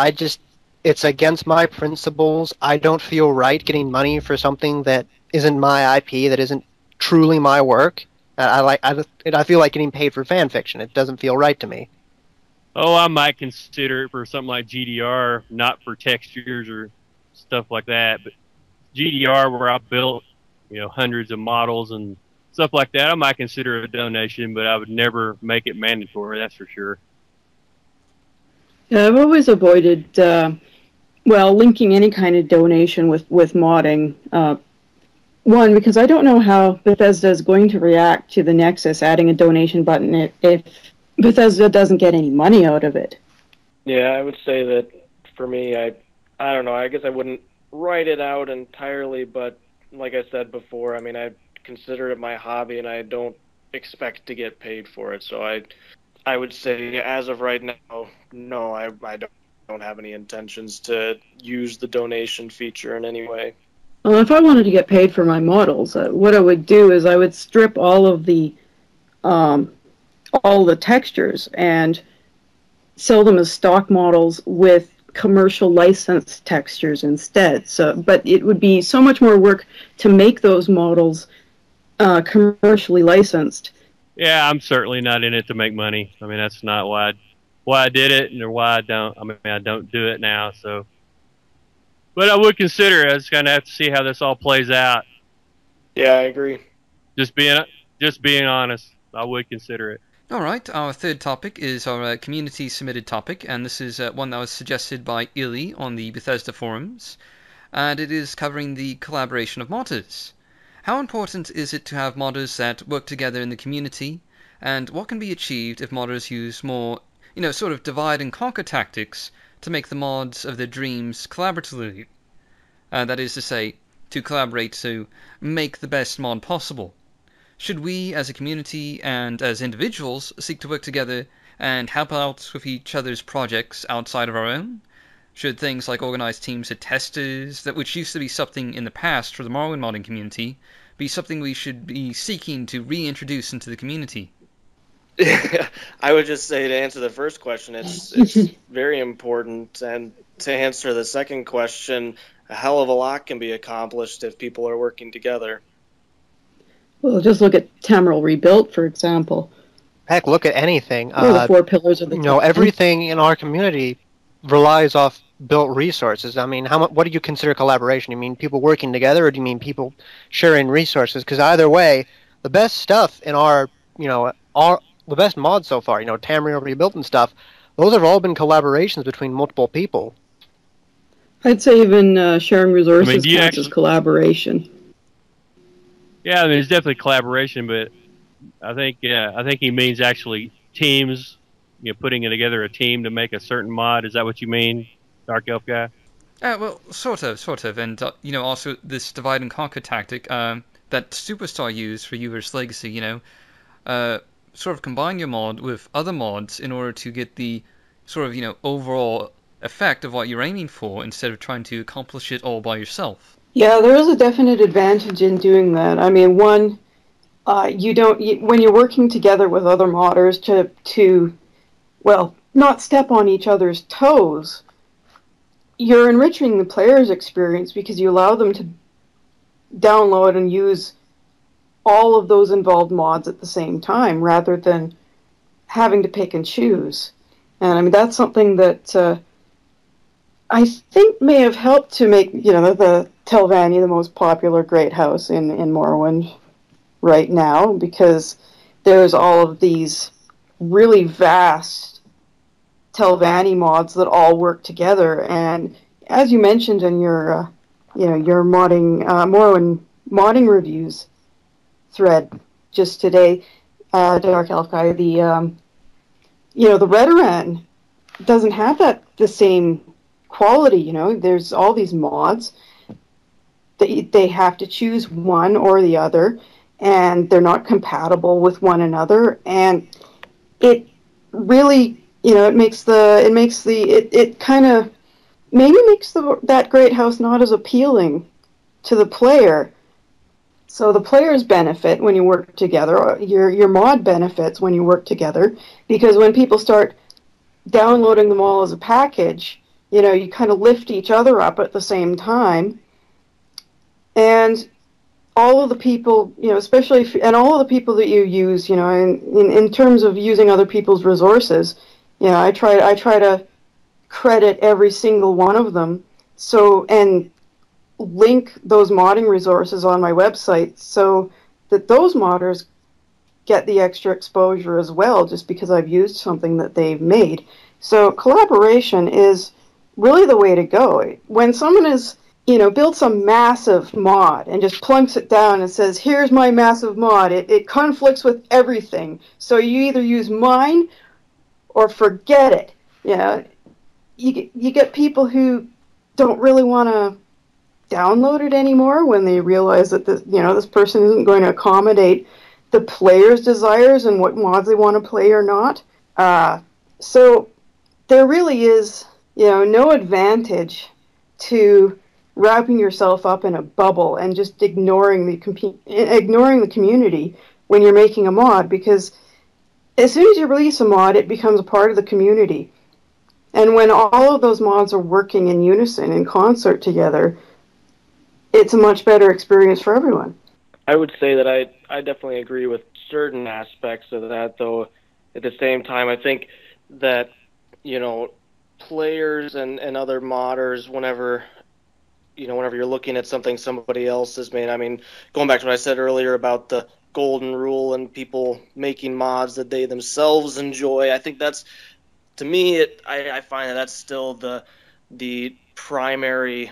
Speaker 5: It's against my principles. I don't feel right getting money for something that isn't my IP, that isn't truly my work. I feel like getting paid for fan fiction. It doesn't feel right to me.
Speaker 2: Oh, I might consider it for something like GDR, not for textures or stuff like that, but GDR, where I built, you know, hundreds of models and stuff like that, I might consider a donation, but I would never make it mandatory, that's for sure.
Speaker 4: Yeah, I've always avoided, linking any kind of donation with modding. One, because I don't know how Bethesda is going to react to the Nexus adding a donation button if Bethesda doesn't get any money out of it.
Speaker 3: Yeah, I would say that for me, I don't know, I guess I wouldn't write it out entirely, but like I said before, I mean, I consider it my hobby and I don't expect to get paid for it, so I would say as of right now, no, I don't have any intentions to use the donation feature in any way.
Speaker 4: Well, if I wanted to get paid for my models, what I would do is I would strip all the textures and sell them as stock models with commercial licensed textures instead. But it would be so much more work to make those models commercially licensed.
Speaker 2: Yeah, I'm certainly not in it to make money. I mean, that's not why I did it, and why I don't. I mean, I don't do it now. So, but I would consider it. I just gonna have to see how this all plays out.
Speaker 3: Yeah, I agree.
Speaker 2: Just being honest, I would consider it.
Speaker 1: Alright, our third topic is our community-submitted topic, and this is one that was suggested by Illy on the Bethesda forums, and it is covering the collaboration of modders. How important is it to have modders that work together in the community, and what can be achieved if modders use more, you know, sort of divide-and-conquer tactics to make the mods of their dreams collaboratively? That is to say, to collaborate to make the best mod possible. Should we, as a community and as individuals, seek to work together and help out with each other's projects outside of our own? Should things like organized teams of testers, which used to be something in the past for the Morrowind modding community, be something we should be seeking to reintroduce into the community?
Speaker 3: I would just say, to answer the first question, it's very important, and to answer the second question, a hell of a lot can be accomplished if people are working together.
Speaker 4: Well, just look at Tamriel Rebuilt, for example.
Speaker 5: Heck, look at anything.
Speaker 4: Or the 4 pillars of the
Speaker 5: everything in our community relies off built resources. I mean, what do you consider collaboration? You mean people working together, or do you mean people sharing resources? Because either way, the best stuff in the best mods so far, Tamriel Rebuilt and stuff, those have all been collaborations between multiple people.
Speaker 4: I'd say even sharing resources counts as collaboration.
Speaker 2: Yeah, I mean, it's definitely collaboration, but I think he means actually teams, putting together a team to make a certain mod. Is that what you mean, Darkelfguy?
Speaker 1: Well, sort of, and also this divide and conquer tactic that Stuporstar used for Uvirith's Legacy. Sort of combine your mod with other mods in order to get the sort of overall effect of what you're aiming for, instead of trying to accomplish it all by yourself.
Speaker 4: Yeah, there is a definite advantage in doing that. I mean, one, when you're working together with other modders to not step on each other's toes, you're enriching the player's experience because you allow them to download and use all of those involved mods at the same time, rather than having to pick and choose. And I mean, that's something that I think may have helped to make the Telvanni the most popular great house in Morrowind right now, because there's all of these really vast Telvanni mods that all work together. And as you mentioned in your Morrowind modding reviews thread just today, Darkelfguy, the Redoran doesn't have the same quality. There's all these mods. They have to choose one or the other, and they're not compatible with one another, and it really it kind of maybe makes that great house not as appealing to the player. So the players benefit when you work together. Your mod benefits when you work together, because when people start downloading them all as a package, you kind of lift each other up at the same time. And all of the people, especially, and all of the people that you use, in terms of using other people's resources, I try to credit every single one of them, and link those modding resources on my website so that those modders get the extra exposure as well, just because I've used something that they've made. So collaboration is really the way to go. When someone is build some massive mod and just plunks it down and says, here's my massive mod, it conflicts with everything, so you either use mine or forget it. You get people who don't really want to download it anymore when they realize that this person isn't going to accommodate the player's desires and what mods they want to play or not. So there really is no advantage to wrapping yourself up in a bubble and just ignoring the community when you're making a mod, because as soon as you release a mod, it becomes a part of the community. And when all of those mods are working in unison, in concert together, it's a much better experience for everyone.
Speaker 3: I would say that I definitely agree with certain aspects of that, though at the same time I think that players and other modders, whenever you're looking at something somebody else has made, I mean, going back to what I said earlier about the golden rule and people making mods that they themselves enjoy, I think that's, to me, I find that's still the primary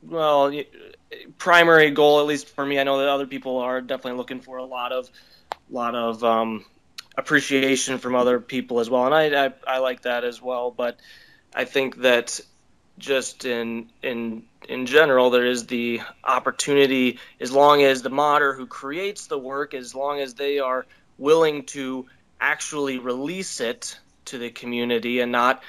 Speaker 3: goal, at least for me. I know that other people are definitely looking for a lot of appreciation from other people as well, and I like that as well. But I think that just in general, there is the opportunity, as long as the modder who creates the work, as long as they are willing to actually release it to the community and not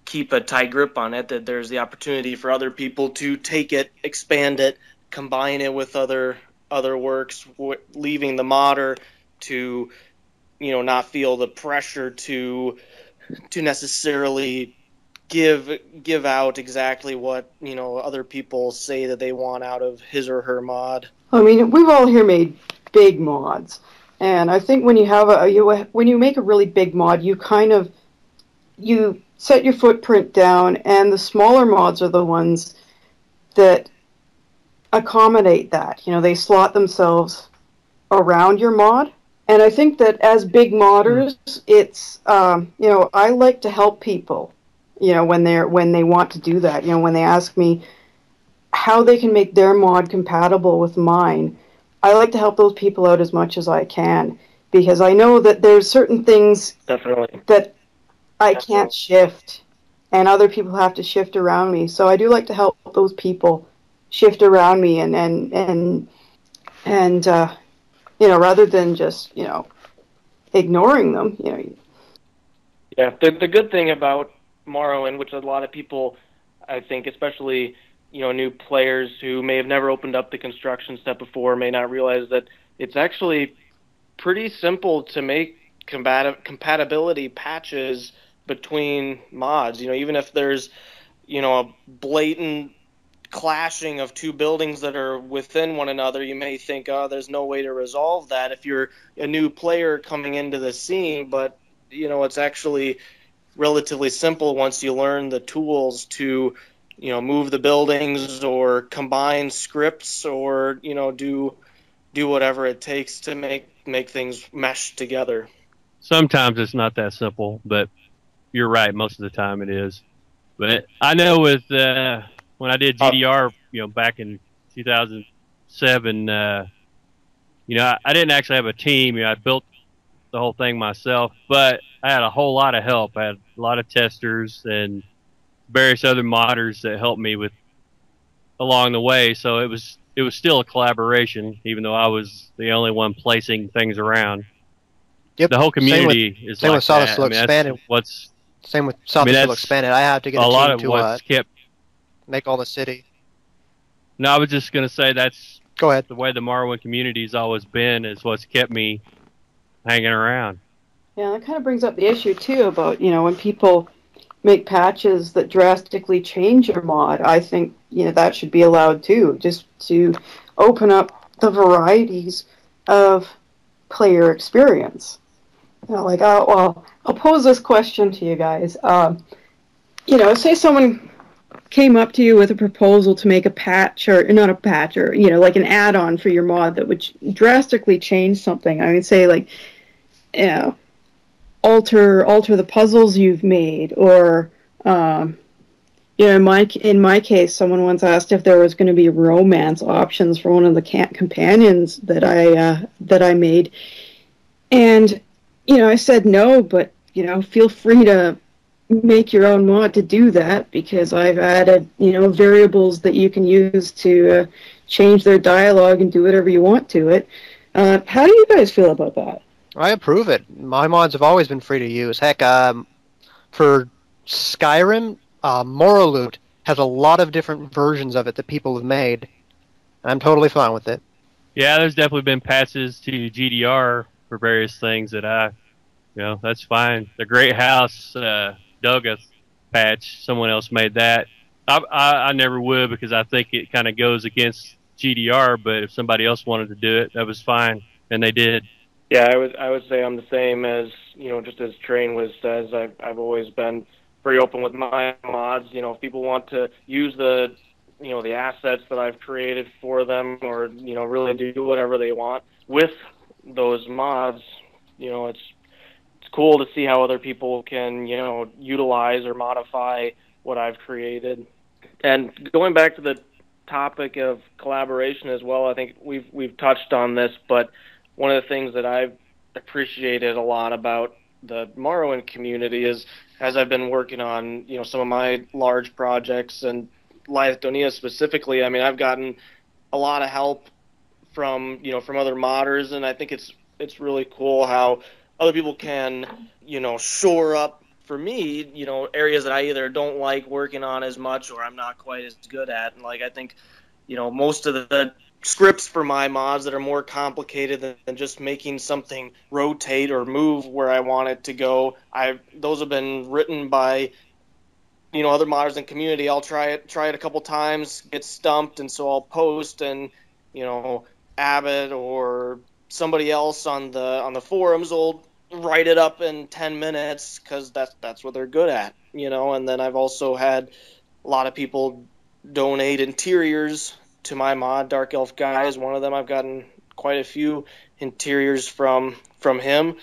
Speaker 3: keep a tight grip on it, that there's the opportunity for other people to take it, expand it, combine it with other works, leaving the modder to not feel the pressure to necessarily give out exactly what other people say that they want out of his or her mod.
Speaker 4: I mean, we've all here made big mods, and I think when you have when you make a really big mod, you set your footprint down, and the smaller mods are the ones that accommodate that. They slot themselves around your mod. And I think that as big modders, it's I like to help people when they want to do that. When they ask me how they can make their mod compatible with mine, I like to help those people out as much as I can, because I know that there's certain things
Speaker 3: Definitely
Speaker 4: that I can't shift. and other people have to shift around me. So I do like to help those people shift around me and rather than just, ignoring them,
Speaker 3: Yeah, the good thing about Morrowind, which a lot of people, I think, especially new players who may have never opened up the construction step before, may not realize that it's actually pretty simple to make compatibility patches between mods. Even if there's a blatant clashing of two buildings that are within one another, you may think, oh, there's no way to resolve that if you're a new player coming into the scene, but it's actually relatively simple once you learn the tools to move the buildings or combine scripts or do whatever it takes to make things mesh together.
Speaker 2: Sometimes it's not that simple, but you're right. Most of the time it is. But I know with when I did GDR, back in 2007, I didn't actually have a team. I built the whole thing myself, but I had a whole lot of help. I had a lot of testers and various other modders that helped me with along the way. So it was still a collaboration, even though I was the only one placing things around.
Speaker 5: Yep.
Speaker 2: The whole community is
Speaker 5: same
Speaker 2: like
Speaker 5: with Sotha
Speaker 2: that.
Speaker 5: Sil Expanded. Same with Sotha Sil Expanded. I have to get a
Speaker 2: lot
Speaker 5: team
Speaker 2: of
Speaker 5: to
Speaker 2: what's kept.
Speaker 5: Make all the city.
Speaker 2: No, I was just going to say that's
Speaker 5: Go ahead.
Speaker 2: The way the Morrowind community's always been is what's kept me hanging around.
Speaker 4: Yeah, that kind of brings up the issue too about when people make patches that drastically change your mod. I think that should be allowed too, just to open up the varieties of player experience. I'll pose this question to you guys. Say someone came up to you with a proposal to make a patch, or not a patch, or like an add-on for your mod that would drastically change something. I would say alter the puzzles you've made, or in my case, someone once asked if there was going to be romance options for one of the companions that I made, and I said no, but feel free to make your own mod to do that, because I've added variables that you can use to change their dialogue and do whatever you want to it. How do you guys feel about that?
Speaker 5: I approve it. My mods have always been free to use. Heck, for Skyrim, Morrowind has a lot of different versions of it that people have made. I'm totally fine with it.
Speaker 2: Yeah, there's definitely been patches to GDR for various things that that's fine. The Great House Duggath patch, someone else made that. I never would, because I think it kind of goes against GDR, but if somebody else wanted to do it, that was fine, and they did.
Speaker 3: Yeah, I would say I'm the same as just as Trainwiz says. I've always been pretty open with my mods. If people want to use the the assets that I've created for them, or really do whatever they want with those mods, it's cool to see how other people can utilize or modify what I've created. And going back to the topic of collaboration as well, I think we've touched on this, but one of the things that I've appreciated a lot about the Morrowind community is, as I've been working on some of my large projects, and Lyithdonea specifically, I mean, I've gotten a lot of help from from other modders, and I think it's really cool how other people can shore up for me areas that I either don't like working on as much, or I'm not quite as good at. And I think most of the scripts for my mods that are more complicated than just making something rotate or move where I want it to go, those have been written by other modders in the community. I'll try it a couple times, get stumped, and so I'll post, and Abbott or somebody else on the forums will write it up in 10 minutes, because that's what they're good at, and then I've also had a lot of people donate interiors to my mod. Darkelfguy is one of them. I've gotten quite a few interiors from him,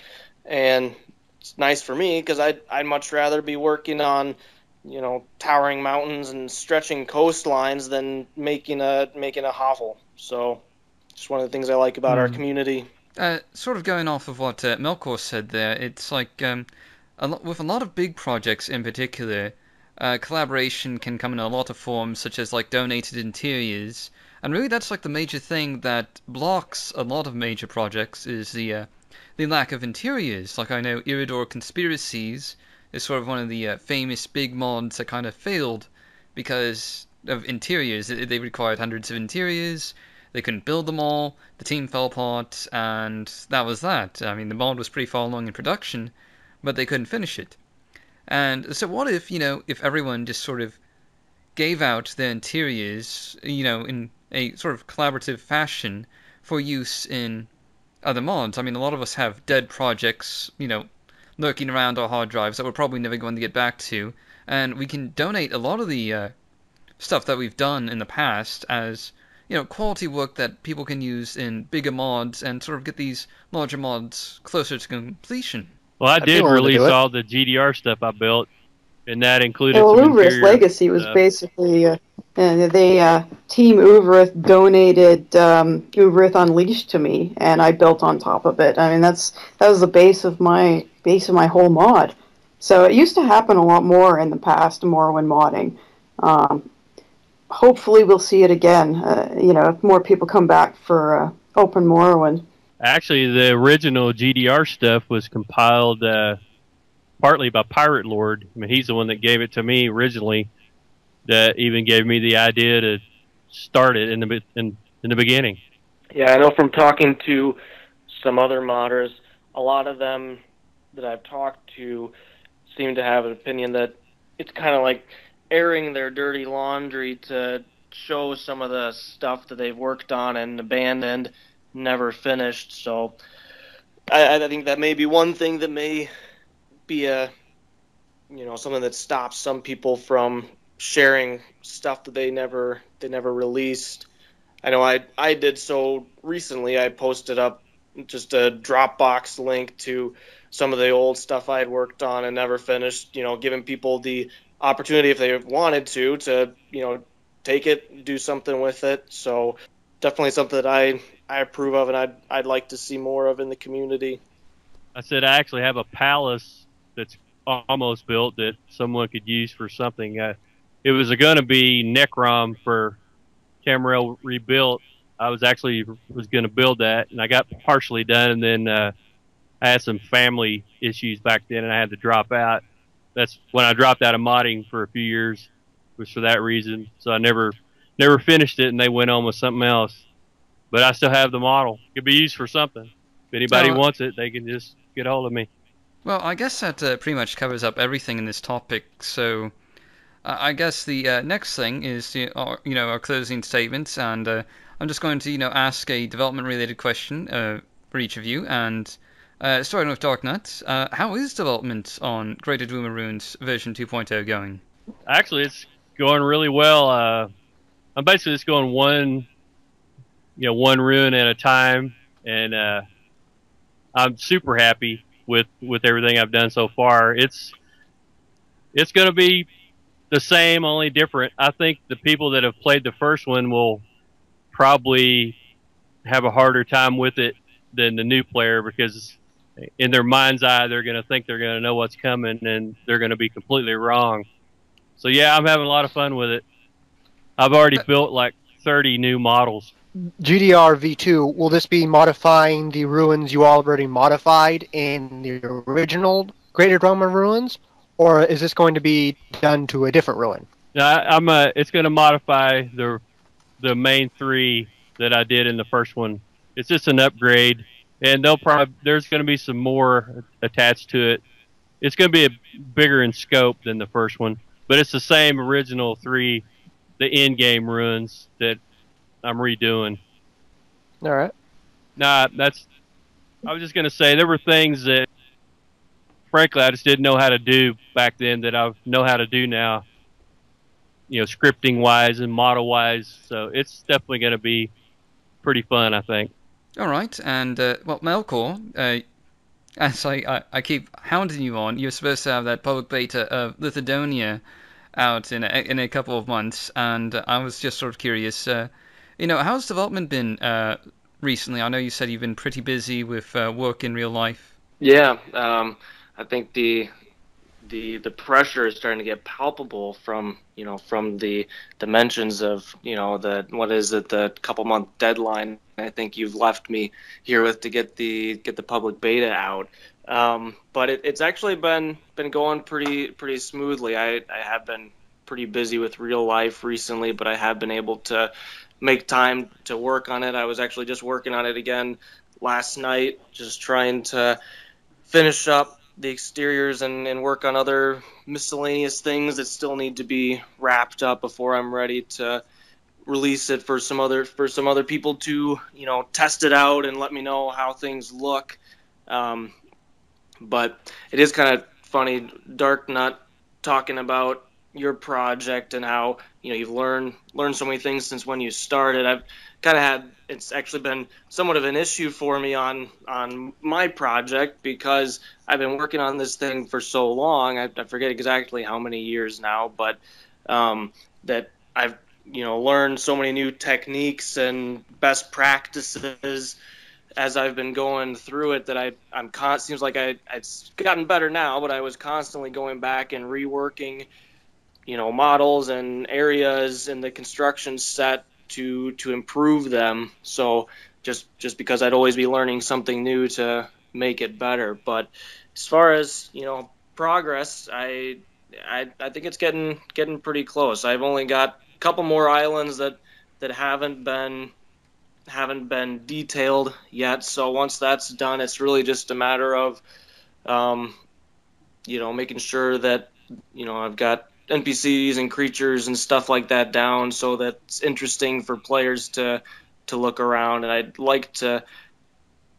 Speaker 3: and it's nice for me, because I'd much rather be working on towering mountains and stretching coastlines than making a hovel. So just one of the things I like about our community.
Speaker 1: Sort of going off of what Melchior said there, it's like with a lot of big projects in particular, collaboration can come in a lot of forms, such as like donated interiors, and really that's like the major thing that blocks a lot of major projects is the lack of interiors. Like I know Iridor Conspiracies is sort of one of the famous big mods that kind of failed because of interiors. They required hundreds of interiors. They couldn't build them all. The team fell apart, and that was that. I mean, the mod was pretty far along in production, but they couldn't finish it. And so, what if if everyone just sort of gave out their interiors, in a sort of collaborative fashion for use in other mods? I mean, a lot of us have dead projects, lurking around our hard drives that we're probably never going to get back to, and we can donate a lot of the stuff that we've done in the past as quality work that people can use in bigger mods and sort of get these larger mods closer to completion.
Speaker 2: Well, I did release all the GDR stuff I built, and that included
Speaker 4: well,
Speaker 2: some
Speaker 4: Uvirith Legacy was basically Team Uvirith donated Uvirith Unleashed to me, and I built on top of it. I mean, that was the base of my whole mod. So it used to happen a lot more in the past, Morrowind modding. Hopefully we'll see it again, if more people come back for Open Morrowind.
Speaker 2: Actually, the original GDR stuff was compiled partly by Pirate Lord. I mean, he's the one that gave it to me originally, that even gave me the idea to start it in the beginning.
Speaker 3: Yeah, I know from talking to some other modders, a lot of them that I've talked to seem to have an opinion that it's kind of like airing their dirty laundry to show some of the stuff that they've worked on and abandoned, never finished. So I think that may be one thing that may be something that stops some people from sharing stuff that they never released. I know I did so recently. I posted up just a Dropbox link to some of the old stuff I had worked on and never finished, giving people the opportunity, if they wanted to take it, do something with it. So definitely something that I approve of, and I'd like to see more of in the community.
Speaker 2: I said I actually have a palace that's almost built that someone could use for something. It was going to be Necrom for Tamriel Rebuilt. I was going to build that, and I got partially done, and then I had some family issues back then, and I had to drop out. That's when I dropped out of modding for a few years, was for that reason. So I never finished it, and they went on with something else. But I still have the model. It could be used for something. If anybody wants it, they can just get hold of me.
Speaker 1: Well, I guess that pretty much covers up everything in this topic. So I guess the next thing is our closing statements, and I'm just going to ask a development-related question for each of you, and starting with Darknut, how is development on Greater Dwemer Ruins version 2.0 going?
Speaker 2: Actually, it's going really well. I'm basically just going one ruin at a time, and I'm super happy with everything I've done so far. It's going to be the same, only different. I think the people that have played the first one will probably have a harder time with it than the new player, because in their mind's eye, they're going to think they're going to know what's coming, and they're going to be completely wrong. So yeah, I'm having a lot of fun with it. I've already built like 30 new models.
Speaker 5: GDR V2, will this be modifying the ruins you already modified in the original Greater Dwemer Ruins, or is this going to be done to a different ruin?
Speaker 2: It's going to modify the main 3 that I did in the first one. It's just an upgrade, and there's going to be some more attached to it. It's going to be bigger in scope than the first one, but it's the same original 3, the in-game ruins that I'm redoing.
Speaker 5: All right.
Speaker 2: I was just going to say there were things that, frankly, I just didn't know how to do back then that I know how to do now, scripting-wise and model-wise. So it's definitely going to be pretty fun, I think.
Speaker 1: All right, and Melchior, as I keep hounding you on, you're supposed to have that public beta of Lyithdonea out in a couple of months, and I was just sort of curious, how's development been recently? I know you said you've been pretty busy with work in real life.
Speaker 3: Yeah, I think the the pressure is starting to get palpable from the dimensions of the couple month deadline I think you've left me here with to get the public beta out. But it's actually been going pretty smoothly. I have been pretty busy with real life recently, but I have been able to make time to work on it. I was actually just working on it again last night, just trying to finish up the exteriors and work on other miscellaneous things that still need to be wrapped up before I'm ready to release it for some other people to test it out and let me know how things look. But it is kind of funny, Darknut, talking about your project and how you've learned so many things since when you started. I've kind of it's actually been somewhat of an issue for me on my project because I've been working on this thing for so long. I forget exactly how many years now, but that I've learned so many new techniques and best practices as I've been going through it that seems like it's gotten better now, but I was constantly going back and reworking models and areas in the construction set to improve them. So just because I'd always be learning something new to make it better. But as far as progress, I think it's getting pretty close. I've only got a couple more islands that haven't been detailed yet. So once that's done, it's really just a matter of making sure that I've got NPCs and creatures and stuff like that down so that it's interesting for players to look around. And I'd like to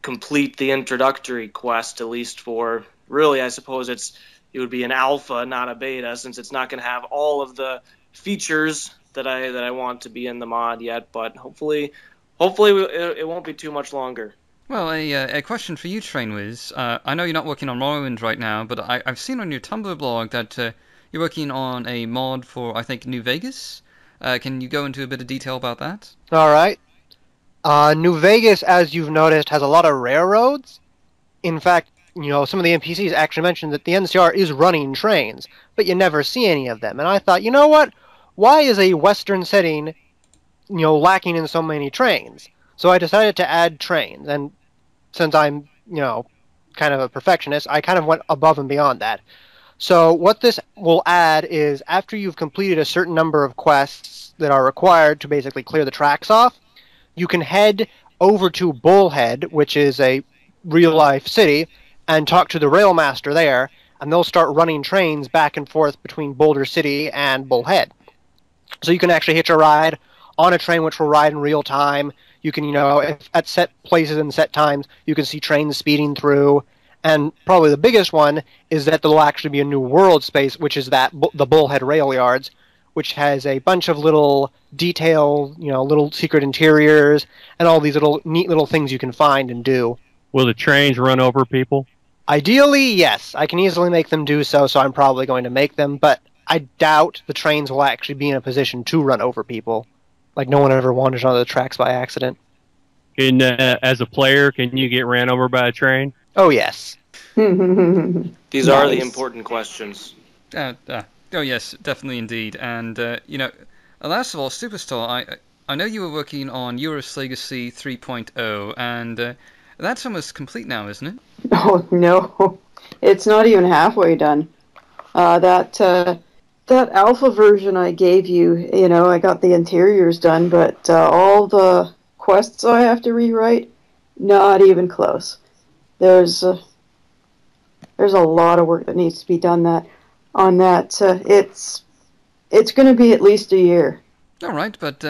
Speaker 3: complete the introductory quest, at least for, really, I suppose it would be an alpha, not a beta, since it's not going to have all of the features that I want to be in the mod yet. But hopefully it won't be too much longer.
Speaker 1: Well, a question for you, Trainwiz. I know you're not working on Morrowind right now, but I've seen on your Tumblr blog that you're working on a mod for, I think, New Vegas. Can you go into a bit of detail about that?
Speaker 5: All right. New Vegas, as you've noticed, has a lot of railroads. In fact, some of the NPCs actually mentioned that the NCR is running trains, but you never see any of them. And I thought, you know what? Why is a Western setting, lacking in so many trains? So I decided to add trains. And since I'm, kind of a perfectionist, I kind of went above and beyond that. So what this will add is after you've completed a certain number of quests that are required to basically clear the tracks off, you can head over to Bullhead, which is a real-life city, and talk to the railmaster there, and they'll start running trains back and forth between Boulder City and Bullhead. So you can actually hitch a ride on a train which will ride in real time. You can, if at set places and set times, you can see trains speeding through. And probably the biggest one is that there will actually be a new world space, which is the Bullhead Rail Yards, which has a bunch of little detailed, little secret interiors and all these neat little things you can find and do.
Speaker 2: Will the trains run over people?
Speaker 5: Ideally, yes. I can easily make them do so I'm probably going to make them, but I doubt the trains will actually be in a position to run over people. Like, no one ever wanders onto the tracks by accident.
Speaker 2: As a player, can you get ran over by a train?
Speaker 5: Oh, yes.
Speaker 3: These are the important questions.
Speaker 1: Oh, yes, definitely indeed. And, last of all, Stuporstar, I know you were working on Uvirith Legacy 3.0, and that's almost complete now, isn't it?
Speaker 4: Oh, no. It's not even halfway done. That alpha version I gave you, I got the interiors done, but all the quests I have to rewrite, not even close. There's a lot of work that needs to be done on that. It's going to be at least a year.
Speaker 1: All right, but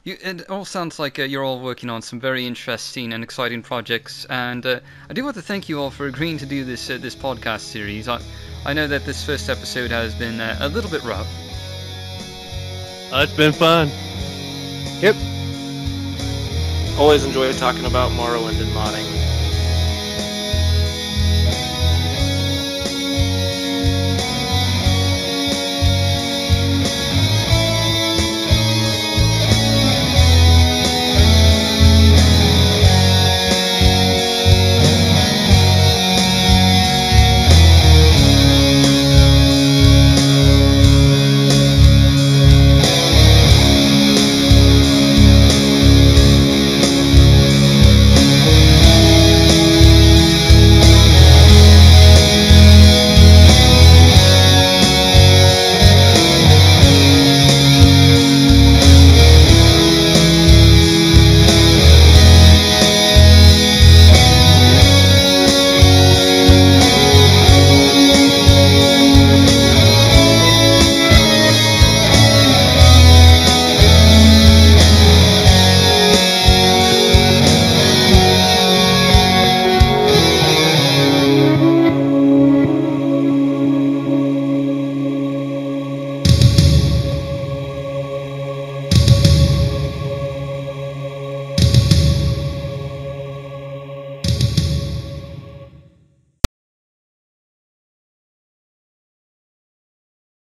Speaker 1: it all sounds like you're all working on some very interesting and exciting projects, and I do want to thank you all for agreeing to do this podcast series. I know that this first episode has been a little bit rough.
Speaker 2: It's been fun.
Speaker 5: Yep.
Speaker 3: Always enjoy talking about Morrowind and modding.